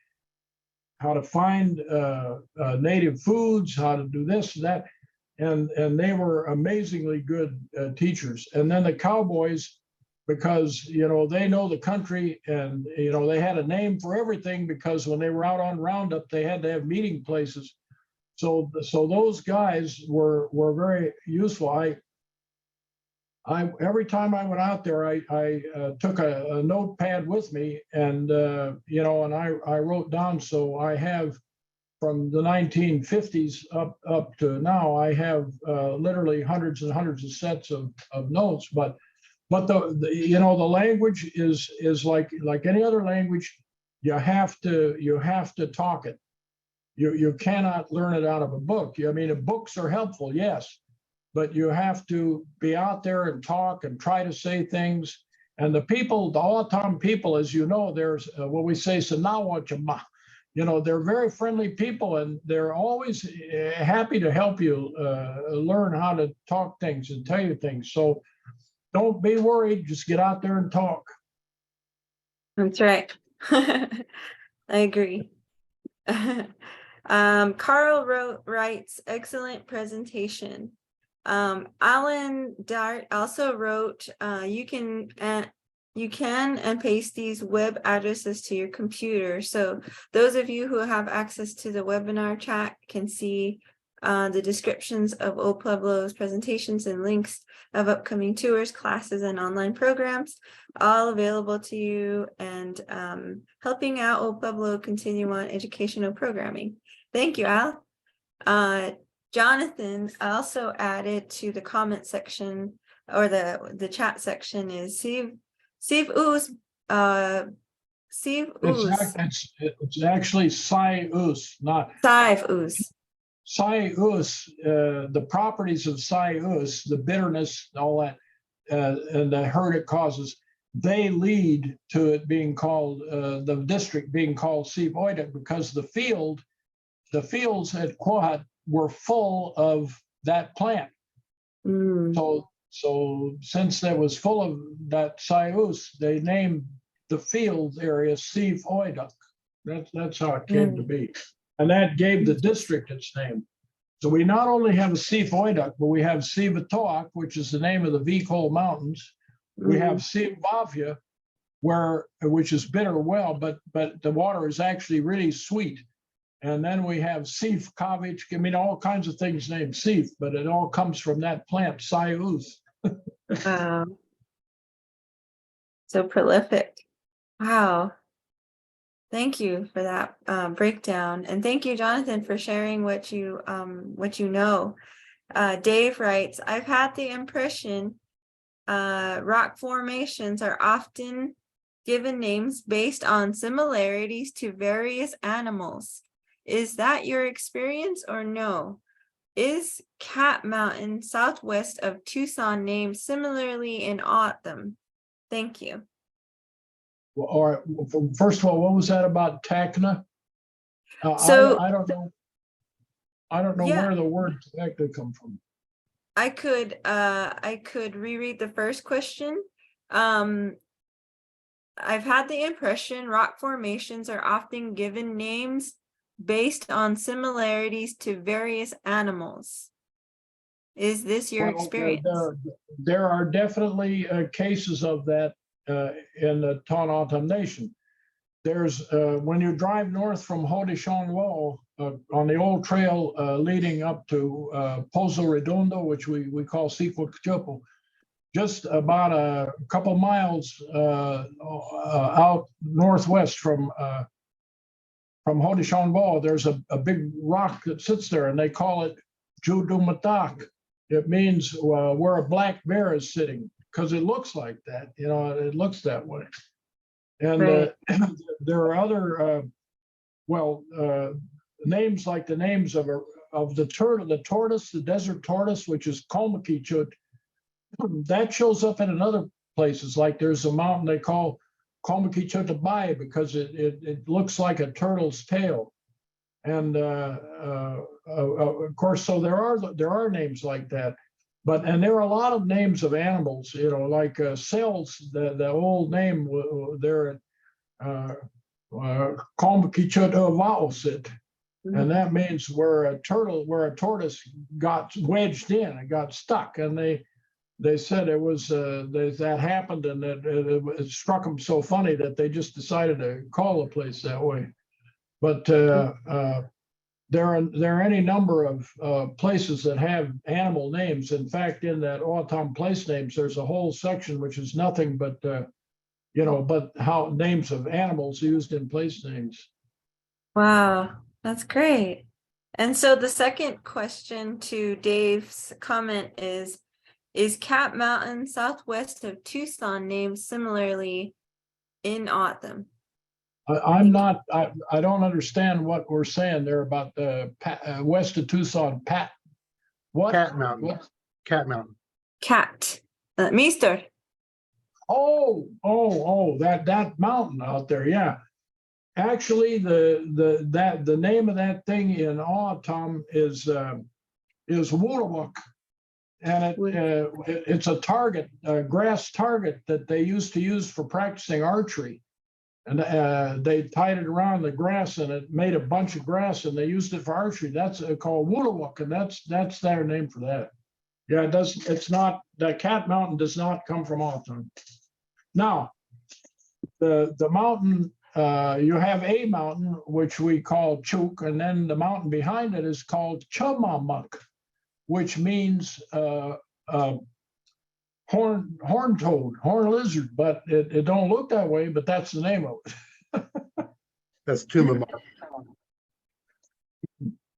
how to find native foods, how to do this and that, and they were amazingly good teachers. And then the cowboys, because they know the country, and they had a name for everything, because when they were out on roundup, they had to have meeting places. So those guys were very useful. Every time I went out there, I took a notepad with me, and and I wrote down. So I have, from the 1950s up to now, I have literally hundreds and hundreds of sets of notes. But the language is like any other language. You have to talk it. You cannot learn it out of a book. I mean, books are helpful, yes, but you have to be out there and talk and try to say things. And the O'odham people, as you know, there's what we say, Sanawachama. They're very friendly people, and they're always happy to help you learn how to talk things and tell you things. So don't be worried, just get out there and talk. That's right. I agree. Carl writes, excellent presentation. Alan Dart also wrote, you can and paste these web addresses to your computer. So those of you who have access to the webinar chat can see the descriptions of Old Pueblo's presentations and links of upcoming tours, classes, and online programs, all available to you, and helping out Old Pueblo continue on educational programming. Thank you, Al. Jonathan also added to the comment section, or the chat section, is Steve Oos. Steve Oos. It's actually Sai-Us, not Steve Oos. Sai-Us, the properties of Sai-Us, the bitterness, all that, and the hurt it causes, they lead to it being called, the district being called Steve Oida, because the fields at Quahut were full of that plant. So since that was full of that Sai-Us, they named the field area Steve Oida. That's how it came to be. And that gave the district its name. So we not only have a Steve Oida, but we have Sivatoak, which is the name of the Vikol Mountains. We have Sivavia, which is bitter well, but the water is actually really sweet. And then we have Sif Kavich, all kinds of things named Sif, but it all comes from that plant, Sai-Us. Wow. So prolific. Wow. Thank you for that breakdown. And thank you, Jonathan, for sharing what you know. Dave writes, I've had the impression rock formations are often given names based on similarities to various animals. Is that your experience or no? Is Cat Mountain southwest of Tucson named similarly in O'odham? Thank you. Well, all right. First of all, what was that about Tacna? So I don't know. I don't know where the word Tacna come from. I could reread the first question. I've had the impression rock formations are often given names based on similarities to various animals. Is this your experience? There are definitely cases of that in the Tohono O'odham Nation. there's when you drive north from Haudenosaunee on the old trail leading up to Pozo Redondo, which we call Siquachupo, just about a couple miles out northwest from Haudenosaunee, there's a big rock that sits there, and they call it Judumatak. It means where a black bear is sitting, because it looks like that. You know, it looks that way. And Right. there are other names like the names of the turtle, the tortoise, the desert tortoise, which is Kolmakichut. That shows up in other places. Like there's a mountain they call Kolmakichutabai because it looks like a turtle's tail. And of course, so there are names like that. And there are a lot of names of animals, you know, like cells. The old name there at Kolmakichutawaosit, and that means where a tortoise got wedged in and got stuck, and they said it was that happened, and it struck them so funny that they just decided to call the place that way. But there are any number of places that have animal names. In fact, in that O'odham place names, there's a whole section which is nothing but but how names of animals used in place names. Wow, that's great. And so the second question to Dave's comment is Cat Mountain southwest of Tucson named similarly in O'odham? I don't understand what we're saying there about the west of Tucson. What? Cat Mountain. What? Cat Mountain. Cat. Meester. That mountain out there, yeah. Actually, the name of that thing in O'odham is Woolawuk, and it's a target, a grass target that they used to use for practicing archery. And they tied it around the grass, and it made a bunch of grass, and they used it for archery. That's called Woolawuk, and that's their name for that. Yeah, it does. It's not, the Cat Mountain does not come from O'odham. Now, the mountain, you have a mountain which we call Chuk, and then the mountain behind it is called Chumamuk, which means horn toad, horn lizard, but it don't look that way, but that's the name of it. That's Tumamoc.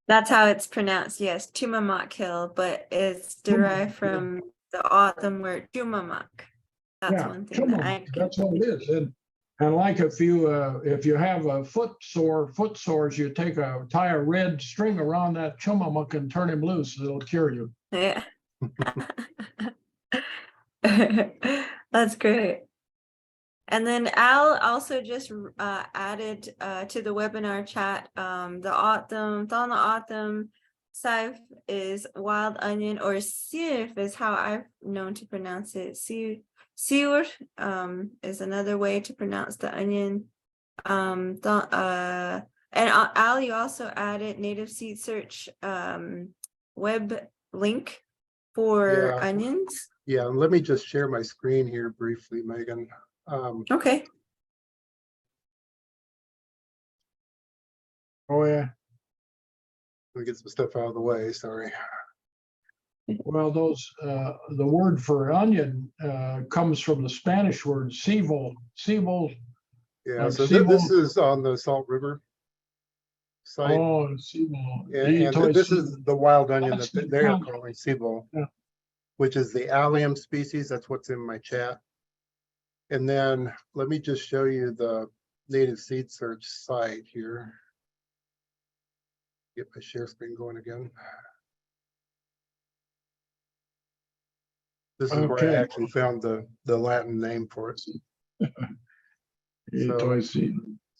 That's how it's pronounced, yes, Tumamoc Hill, but it's derived from the O'odham word Tumamoc. That's one thing that I can. That's what it is. And like if you have a foot sores, you tie a red string around that Tumamoc and turn him loose, it'll cure you. Yeah. That's great. And then Al also just added to the webinar chat, the Tohono O'odham Saif is wild onion, or sirf is how I've known to pronounce it. Siur is another way to pronounce the onion. And Al, you also added native seed search web link for onions. Yeah, let me just share my screen here briefly, Megan. Okay. Oh yeah. Let me get some stuff out of the way. Sorry. Well, the word for onion comes from the Spanish word cebol. Yeah, so this is on the Salt River site. Oh, cebol. And this is the wild onion that they are calling cebol, which is the allium species. That's what's in my chat. And then let me just show you the native seed search site here. Get my share screen going again. This is where I actually found the Latin name for it.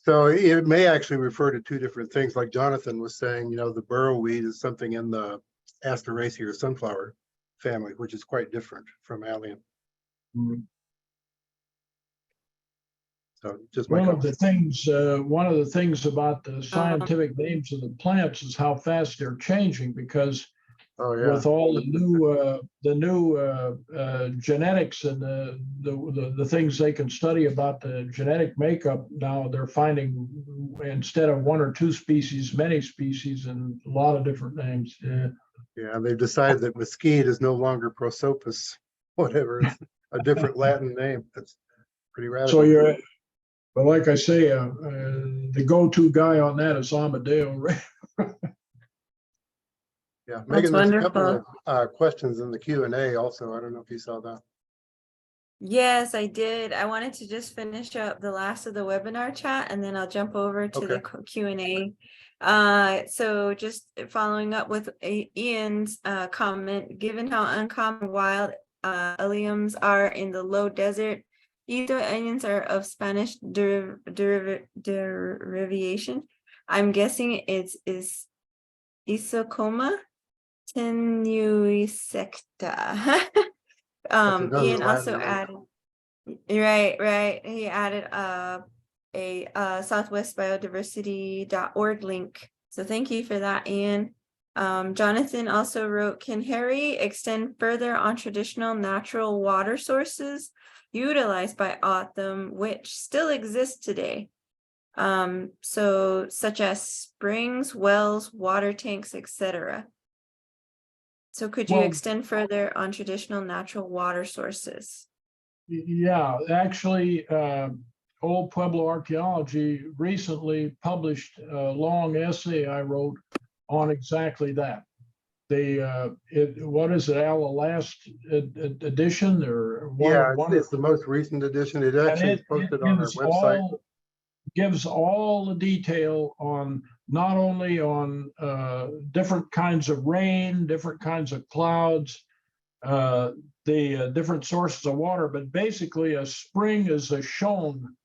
So it may actually refer to two different things. Like Jonathan was saying, the burrowweed is something in the Asteraceae or sunflower family, which is quite different from allium. Mm-hmm. So just one of the things about the scientific names of the plants is how fast they're changing, because Oh, yeah. with all the new genetics and the things they can study about the genetic makeup. Now they're finding, instead of one or two species, many species and a lot of different names. Yeah, they've decided that mesquite is no longer Prosopis, whatever. It's a different Latin name. That's pretty radical. So you're, but like I say, the go-to guy on that is Amadeo, right? Yeah, That's Megan, there's a couple wonderful. of questions in the Q&A also. I don't know if you saw that. Yes, I did. I wanted to just finish up the last of the webinar chat, and then I'll jump over to the Q&A. So just following up with Ian's comment, given how uncommon wild alliums are in the low desert, Edo onions are of Spanish derivation. I'm guessing it's Isocoma tenuisecta. another Ian also Latin name. added, right. He added a southwestbiodiversity.org link. So thank you for that, Ian. Jonathan also wrote, can Harry extend further on traditional natural water sources utilized by O'odham, which still exist today? So such as springs, wells, water tanks, etc. So could you extend further on traditional natural water sources? Yeah, actually, Old Pueblo Archaeology recently published a long essay I wrote on exactly that. They, what is it, Al, the last edition or one? Yeah, it's the most recent edition. It actually is posted on our website. Gives all the detail on not only on different kinds of rain, different kinds of clouds, the different sources of water, but basically a spring is a shown.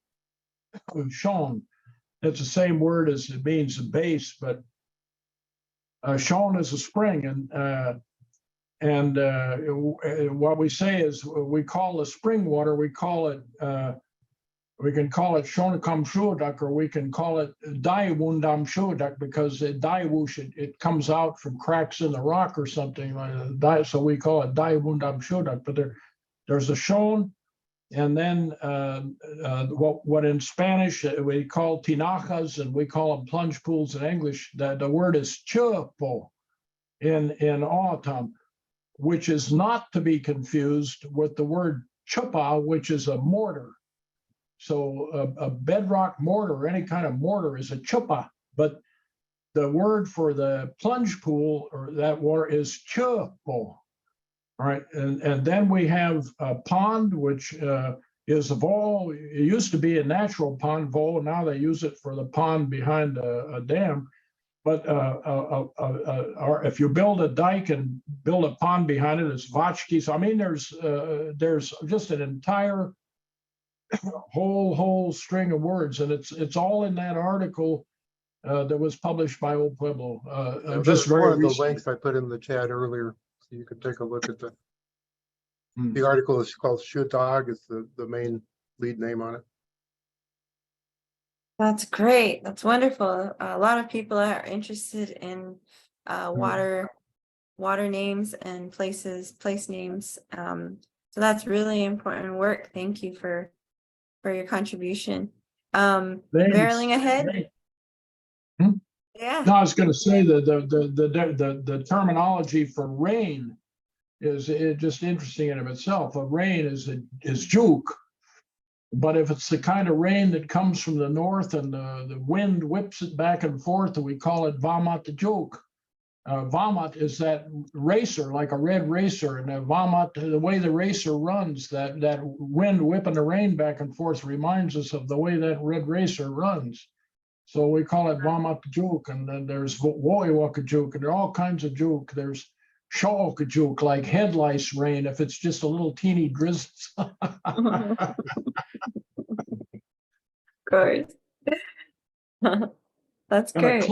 It's the same word as it means base, but shown is a spring, and what we say is we call the spring water, we call it we can call it Shonakam Shuadak, or we can call it Daiwundam Shuadak, because it comes out from cracks in the rock or something like that. So we call it Daiwundam Shuadak. But there's a Shon, and then what in Spanish we call tinajas, and we call them plunge pools in English. The word is chupo in O'odham, which is not to be confused with the word chupa, which is a mortar. So a bedrock mortar, or any kind of mortar, is a chupa, but the word for the plunge pool or that water is chupo. All right, and then we have a pond, which is of all, it used to be a natural pond vole, now they use it for the pond behind a dam. But if you build a dike and build a pond behind it, it's vachki. So I mean, there's just an entire whole string of words, and it's all in that article that was published by Old Pueblo. Just one of the links I put in the chat earlier, so you could take a look at the article. Is called Shutag. It's the main lead name on it. That's great. That's wonderful. A lot of people are interested in water names and place names. So that's really important work. Thank you for your contribution. Barreling ahead. Yeah. No, I was going to say that the terminology for rain is just interesting in of itself. A rain is juke, but if it's the kind of rain that comes from the north and the wind whips it back and forth, and we call it vamat juke. Vamat is that racer, like a red racer, and vamat, the way the racer runs, that wind whipping the rain back and forth reminds us of the way that red racer runs. So we call it vamat juke, and then there's woiwaka juke, and there are all kinds of juke. There's shawka juke, like head lice rain, if it's just a little teeny drizzle. Of course. That's and great. A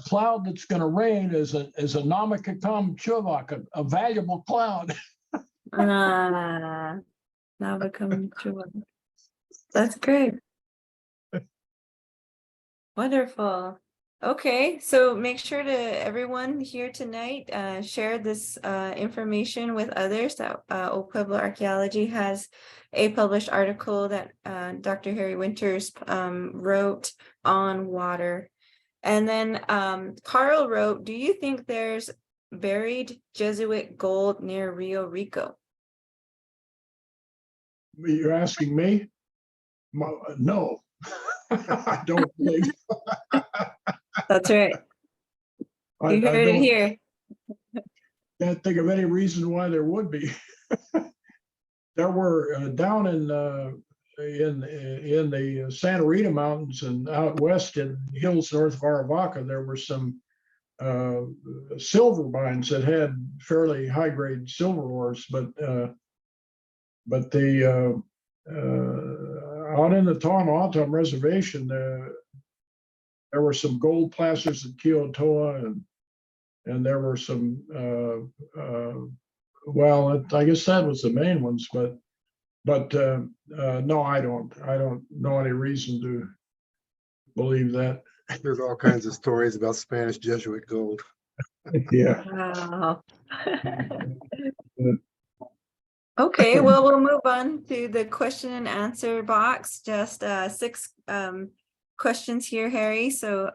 cloud that's going to rain is a namakakam chuvak, a valuable cloud. Now becoming true. That's great. Wonderful. Okay, so make sure to everyone here tonight, share this information with others that Old Pueblo Archaeology has a published article that Dr. Harry Winters wrote on water. And then Carl wrote, do you think there's buried Jesuit gold near Rio Rico? You're asking me? No, I don't believe. That's right. I You heard it don't here. can't think of any reason why there would be. There were down in the Santa Rita Mountains and out west in hills north of Aravaca, there were some silver mines that had fairly high grade silver ores, but the out in the Tohono O'odham Reservation, there were some gold placers at Kiotoa, and there were some well, I guess that was the main ones, but no, I don't know any reason to believe that. There's all kinds of stories about Spanish Jesuit gold. Yeah. Wow. Okay, well, we'll move on to the question and answer box. Just 6 questions here, Harry. So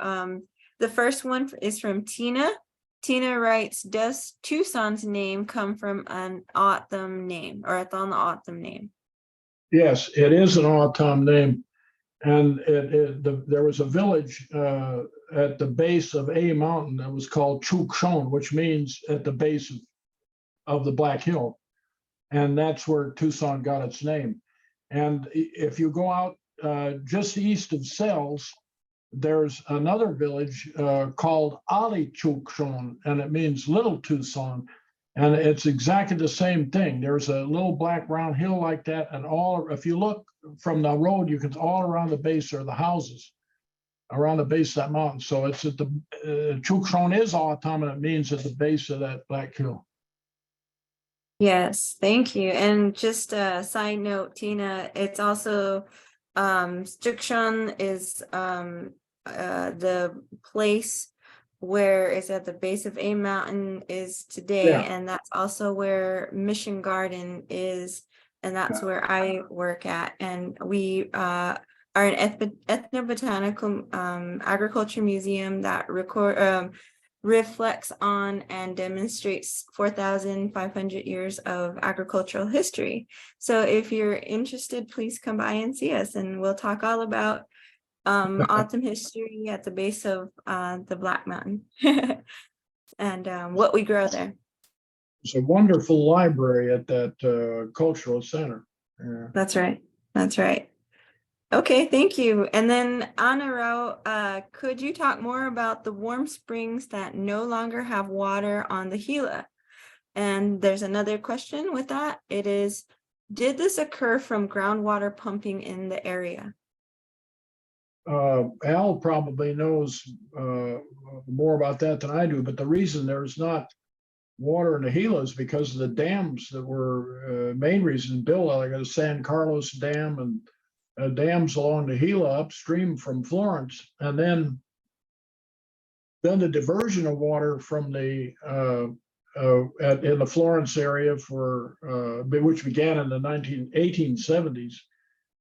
the first one is from Tina. Tina writes, does Tucson's name come from an O'odham name or a Tohono O'odham name? Yes, it is an O'odham name, and there was a village at the base of a mountain that was called Tucson, which means at the base of the Black Hill, and that's where Tucson got its name. And if you go out just east of Sells, there's another village called Ali Tucson, and it means Little Tucson. And it's exactly the same thing. There's a little black round hill like that, and if you look from the road, you can all around the base are the houses around the base of that mountain. So it's at the Tucson is O'odham, and it means at the base of that Black Hill. Yes, thank you. And just a side note, Tina, it's also Tucson is the place where it's at the base of a mountain is today, Yeah. and that's also where Mission Garden is, and that's where I work at. And we are an ethnobotanical agriculture museum that reflects on and demonstrates 4,500 years of agricultural history. So if you're interested, please come by and see us, and we'll talk all about O'odham history at the base of the Black Mountain and what we grow there. It's a wonderful library at that cultural center. Yeah. That's right. That's right. Okay, thank you. And then Anna Rao, could you talk more about the warm springs that no longer have water on the Gila? And there's another question with that. It is, did this occur from groundwater pumping in the area? Al probably knows more about that than I do, but the reason there's not water in the Gila is because of the dams that were main reason built, like the San Carlos Dam and dams along the Gila upstream from Florence, and then the diversion of water from the in the Florence area which began in the 1870s.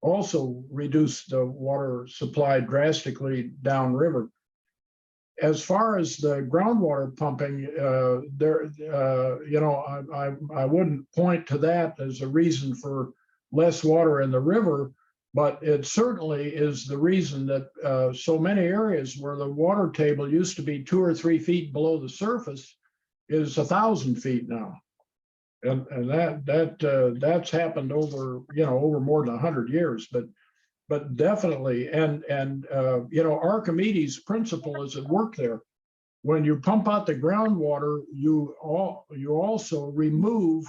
Also reduced the water supply drastically downriver. As far as the groundwater pumping, I wouldn't point to that as a reason for less water in the river, but it certainly is the reason that so many areas where the water table used to be 2 or 3 feet below the surface is 1,000 feet now. And that's happened over more than 100 years, but definitely, and Archimedes' principle is at work there. When you pump out the groundwater, you also remove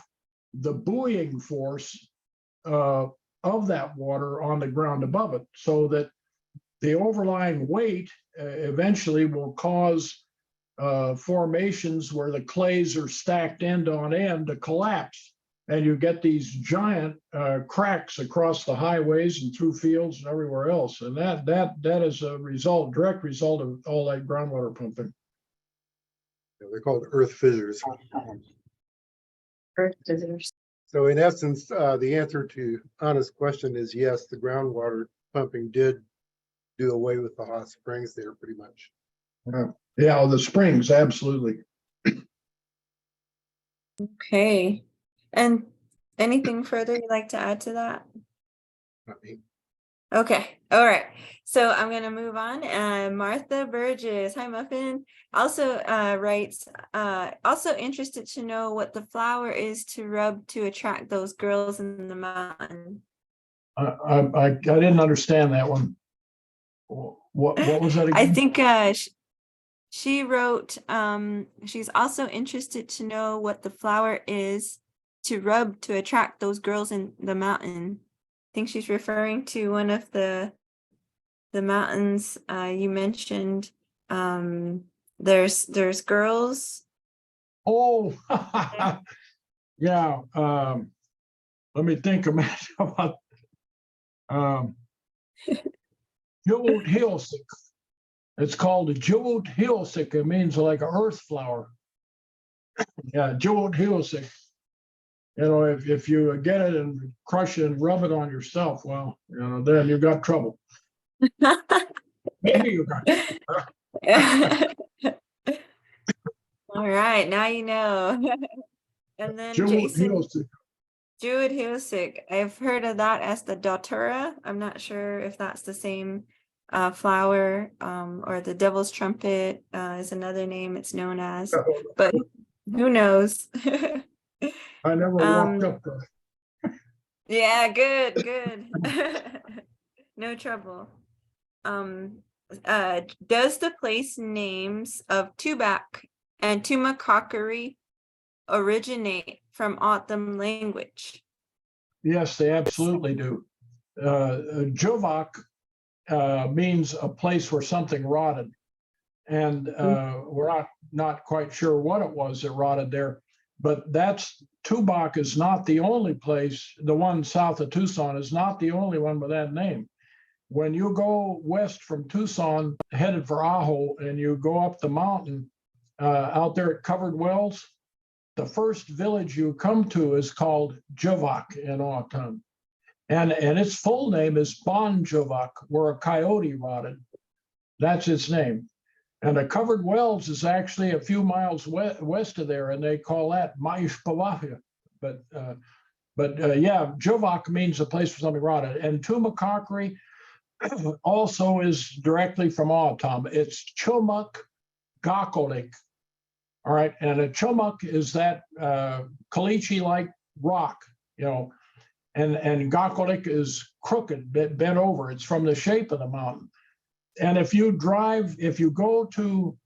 the buoying force of that water on the ground above it, so that the overlying weight eventually will cause formations where the clays are stacked end on end to collapse, and you get these giant cracks across the highways and through fields and everywhere else. And that is a direct result of all that groundwater pumping. Yeah, they're called earth fissures. Earth fissures. So in essence, the answer to Anna's question is yes, the groundwater pumping did do away with the hot springs there pretty much. Yeah, the springs, absolutely. Okay. And anything further you'd like to add to that? Not me. Okay, all right. So I'm gonna move on. Martha Burgess, hi Muffin, also writes, also interested to know what the flower is to rub to attract those girls in the mountain. I didn't understand that one. What was that again? I think she wrote, she's also interested to know what the flower is to rub to attract those girls in the mountain. I think she's referring to one of the mountains you mentioned. There's girls. Oh, yeah. Let me think a minute about Jeweled Hilsik. It's called a Jeweled Hilsik. It means like an earth flower. Yeah, Jeweled Hilsik. You know, if you get it and crush it and rub it on yourself, well, you know, then you got trouble. Maybe you got All right, now you know. And then Jeweled Jason, Hilsik. Jewed Hilsik. I've heard of that as the Datura. I'm not sure if that's the same flower, or the Devil's Trumpet is another name it's known as, but who knows? I never walked up there. Yeah, good. No trouble. Does the place names of Tubac and Tumacockary originate from O'odham language? Yes, they absolutely do. Juvak means a place where something rotted. And we're not quite sure what it was that rotted there. But Tubac is not the only place. The one south of Tucson is not the only one with that name. When you go west from Tucson, headed for Ajo, and you go up the mountain out there at Covered Wells, the first village you come to is called Juvak in O'odham. And its full name is Bon Juvak, where a coyote rotted. That's its name. And the Covered Wells is actually a few miles west of there, and they call that Maishpawahia. But yeah, Juvak means a place for something rotted. And Tumacockary also is directly from O'odham. It's Chumuk Gakolik. All right, and a chumuk is that caliche-like rock, you know, and Gakolik is crooked, bent over. It's from the shape of the mountain. And if you go to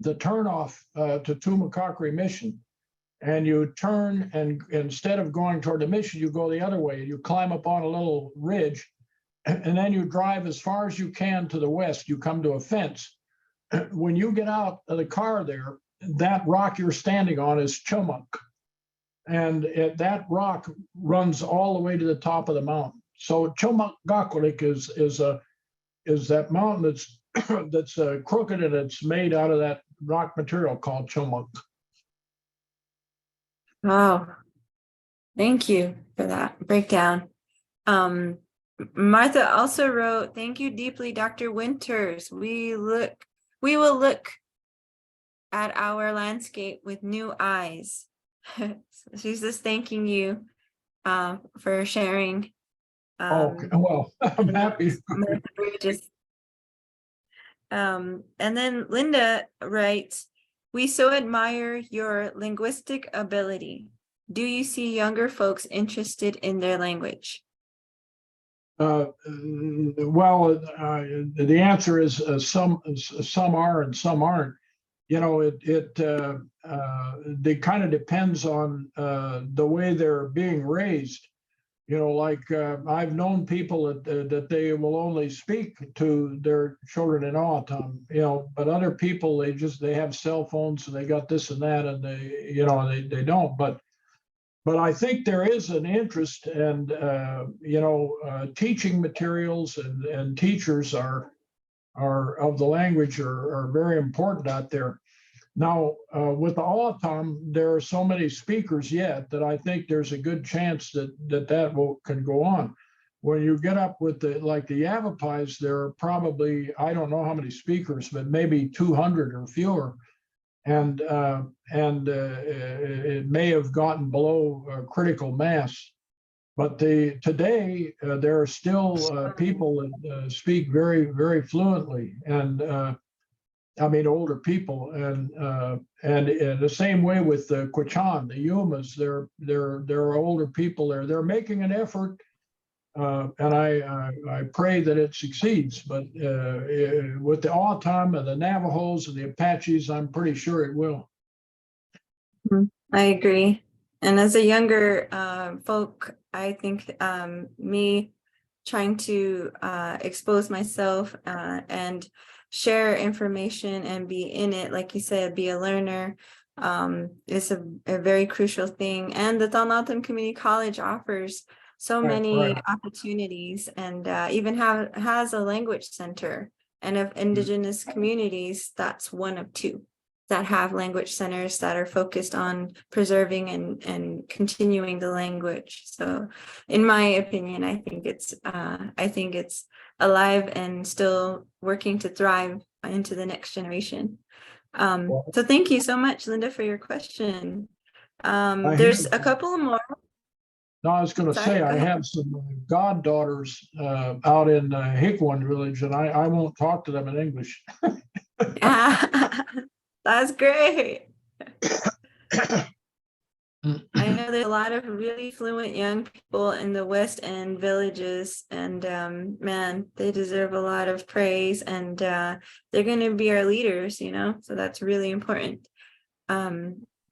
the turnoff to Tumacockary Mission, and you turn, and instead of going toward the mission, you go the other way. You climb up on a little ridge, and then you drive as far as you can to the west. You come to a fence. When you get out of the car there, that rock you're standing on is Chumuk. And that rock runs all the way to the top of the mountain. So Chumuk Gakolik is that mountain that's crooked, and it's made out of that rock material called Chumuk. Oh, thank you for that breakdown. Martha also wrote, "Thank you deeply, Dr. Winters. We will look at our landscape with new eyes." She's just thanking you for sharing. Okay, well, I'm happy. And then Linda writes, "We so admire your linguistic ability. Do you see younger folks interested in their language?" Well, the answer is some are and some aren't. You know, it kind of depends on the way they're being raised. You know, like I've known people that they will only speak to their children in O'odham, you know, but other people, they have cell phones and they got this and that, and they don't. But But I think there is an interest, and teaching materials and teachers are of the language are very important out there. Now, with the O'odham, there are so many speakers yet that I think there's a good chance that can go on. When you get up with the Yavapais, there are probably, I don't know how many speakers, but maybe 200 or fewer. And it may have gotten below critical mass. But today there are still people that speak very, very fluently, and I mean older people, and the same way with the Quechan, the Yumas. There are older people there. They're making an effort. And I pray that it succeeds, but with the O'odham and the Navajos and the Apaches, I'm pretty sure it will. I agree. And as a younger folk, I think me trying to expose myself and share information and be in it, like you said, be a learner, is a very crucial thing. And the Tohono O'odham Community College offers so many opportunities, and even has a language center. And of indigenous communities, that's one of two that have language centers that are focused on preserving and continuing the language. So in my opinion, I think it's alive and still working to thrive into the next generation. So thank you so much, Linda, for your question. There's a couple more. No, I was going to say, I have some goddaughters out in Hickwin village, and I won't talk to them in English. That's great. I know there's a lot of really fluent young people in the West End villages, and man, they deserve a lot of praise, and they're going to be our leaders, so that's really important.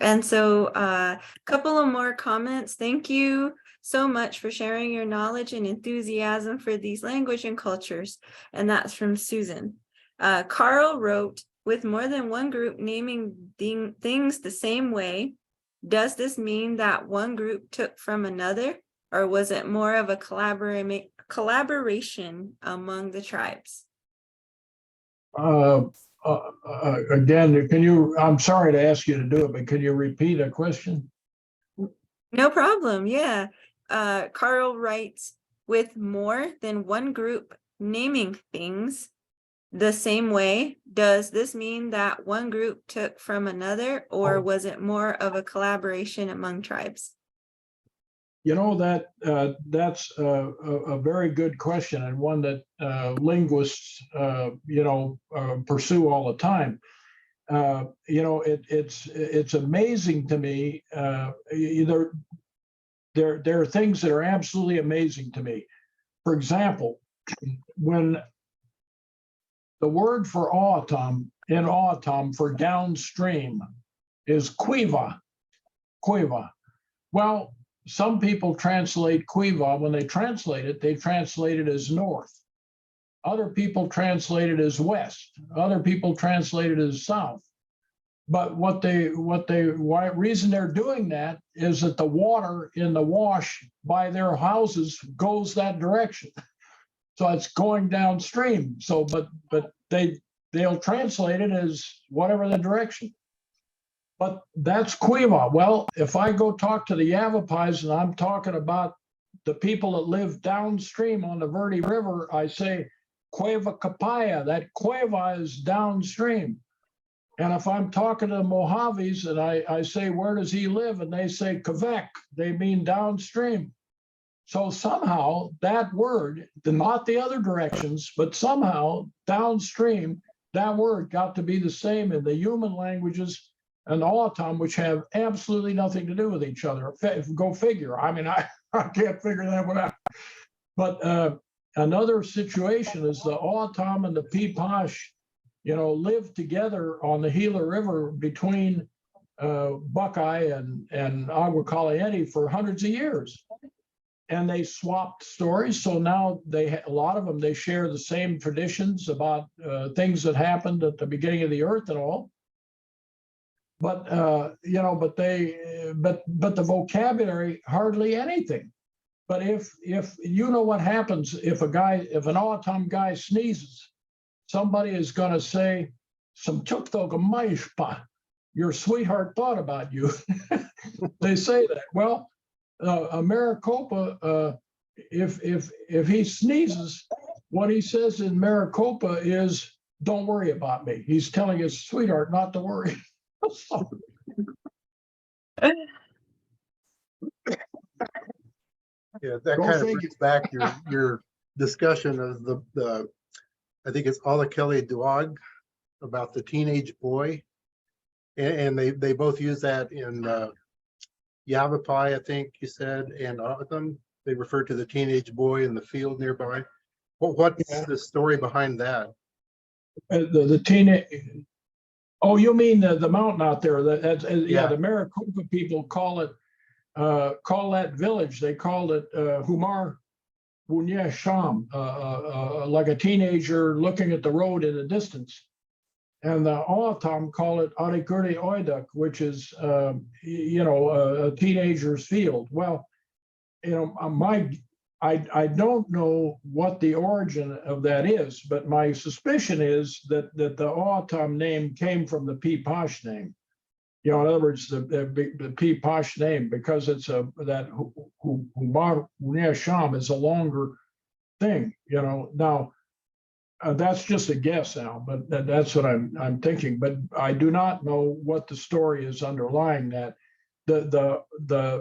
And so a couple of more comments. Thank you so much for sharing your knowledge and enthusiasm for these language and cultures. And that's from Susan. Carl wrote, with more than one group naming things the same way, does this mean that one group took from another, or was it more of a collaboration among the tribes? Again, I'm sorry to ask you to do it, but can you repeat a question? No problem. Yeah. Carl writes, with more than one group naming things the same way, does this mean that one group took from another, or was it more of a collaboration among tribes? That's a very good question, and one that linguists pursue all the time. It's amazing to me. There are things that are absolutely amazing to me. For example, when the word for O'odham in O'odham for downstream is quiva. Well, some people translate quiva, when they translate it as north. Other people translate it as west. Other people translate it as south. But why reason they're doing that is that the water in the wash by their houses goes that direction. So it's going downstream. So, but they'll translate it as whatever the direction. But that's Quiva. Well, if I go talk to the Yavapais and I'm talking about the people that live downstream on the Verde River, I say Cueva Capaya. That Cueva is downstream. And if I'm talking to the Mojaves and I say, where does he live? And they say Quebec, they mean downstream. So somehow that word, not the other directions, but somehow downstream, that word got to be the same in the human languages and O'odham, which have absolutely nothing to do with each other. Go figure. I mean, I can't figure that one out. But another situation is the O'odham and the Piipaash, live together on the Gila River between Buckeye and Agua Caliente for hundreds of years. And they swapped stories. So now a lot of them, they share the same traditions about things that happened at the beginning of the earth and all. but but the vocabulary hardly anything. But if you know what happens if an O'odham guy sneezes, somebody is going to say, "Some tuktogamishpa, your sweetheart thought about you." They say that. Well, a Maricopa, if he sneezes, what he says in Maricopa is, "Don't worry about me." He's telling his sweetheart not to worry. Yeah, that Go kind of figure. brings back your discussion of the I think it's Alla Kelly Duag about the teenage boy. And they both use that in Yavapai, I think you said, and O'odham. They refer to the teenage boy in the field nearby. What's the story behind that? The teenage. Oh, you mean the mountain out there? Yeah. The Maricopa people call that village. They called it Humar Wunya Sham, like a teenager looking at the road in the distance. And the O'odham call it Arikuri Oidak, which is a teenager's field. Well, I don't know what the origin of that is, but my suspicion is that the O'odham name came from the Piipaash name. In other words, the Piipaash name, because it's that Humar Wunya Sham is a longer thing. Now. That's just a guess now, but that's what I'm thinking. But I do not know what the story is underlying that. The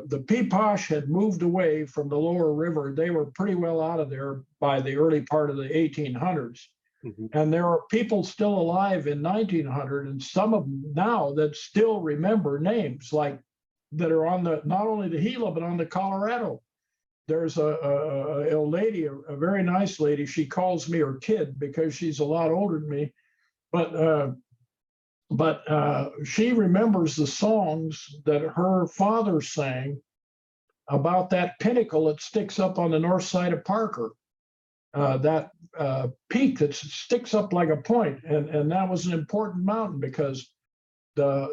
Piipaash had moved away from the lower river. They were pretty well out of there by the early part of the 1800s. Mm-hmm. And there are people still alive in 1900, and some of them now that still remember names like that are on not only the Gila but on the Colorado. There's a lady, a very nice lady. She calls me her kid because she's a lot older than me, but she remembers the songs that her father sang about that pinnacle that sticks up on the north side of Parker, that peak that sticks up like a point, and that was an important mountain because the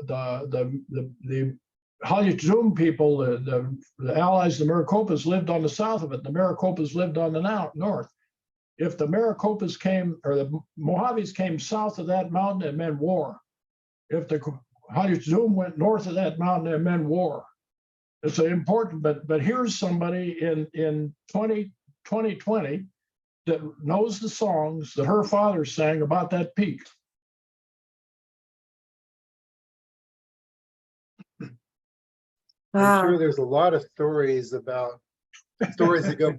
Halyachum people, the allies, the Maricopas, lived on the south of it. The Maricopas lived on the north. If the Maricopas came, or the Mojaves came south of that mountain, it meant war. If the Halyachum went north of that mountain, it meant war. It's important, but here's somebody in 2020 that knows the songs that her father sang about that peak. I'm sure there's a lot of stories that go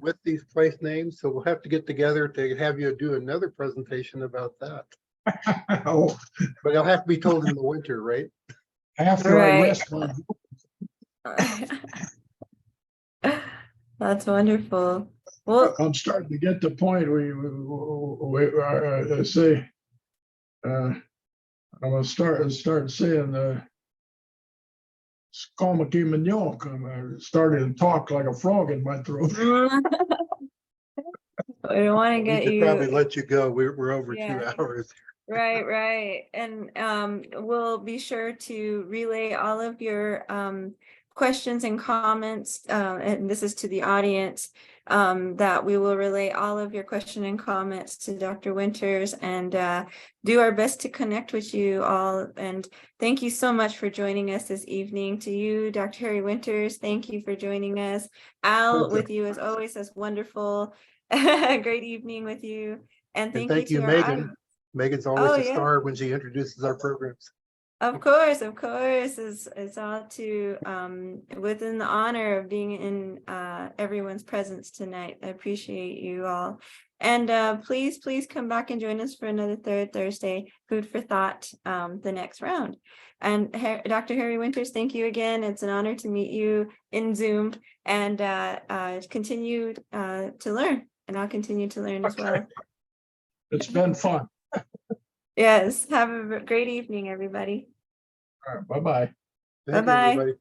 with these place names. So we'll have to get together to have you do another presentation about that. Oh. But it'll have to be told in the winter, right? After I rest. That's wonderful. Well, I'm starting to get the point where I say, I'm going to start saying I'm starting to talk like a frog in my throat. we don't want to get we could probably let you go. We're over 2 hours. Right. And we'll be sure to relay all of your questions and comments, and this is to the audience, that we will relay all of your questions and comments to Dr. Winters and do our best to connect with you all. And thank you so much for joining us this evening. To you, Dr. Harry Winters, thank you for joining us. Al, with you as always, that's wonderful. Great evening with you. And thank you to Megan. audience. Megan's always a star when she introduces our programs. Of course, it's all to within the honor of being in everyone's presence tonight. I appreciate you all, and please come back and join us for another third Thursday Food for Thought, the next round. And Dr. Harry Winters, thank you again. It's an honor to meet you in Zoom, and continue to learn, and I'll continue to learn as well. It's been fun. Yes, have a great evening, everybody. All right, bye-bye. Thank you, everybody.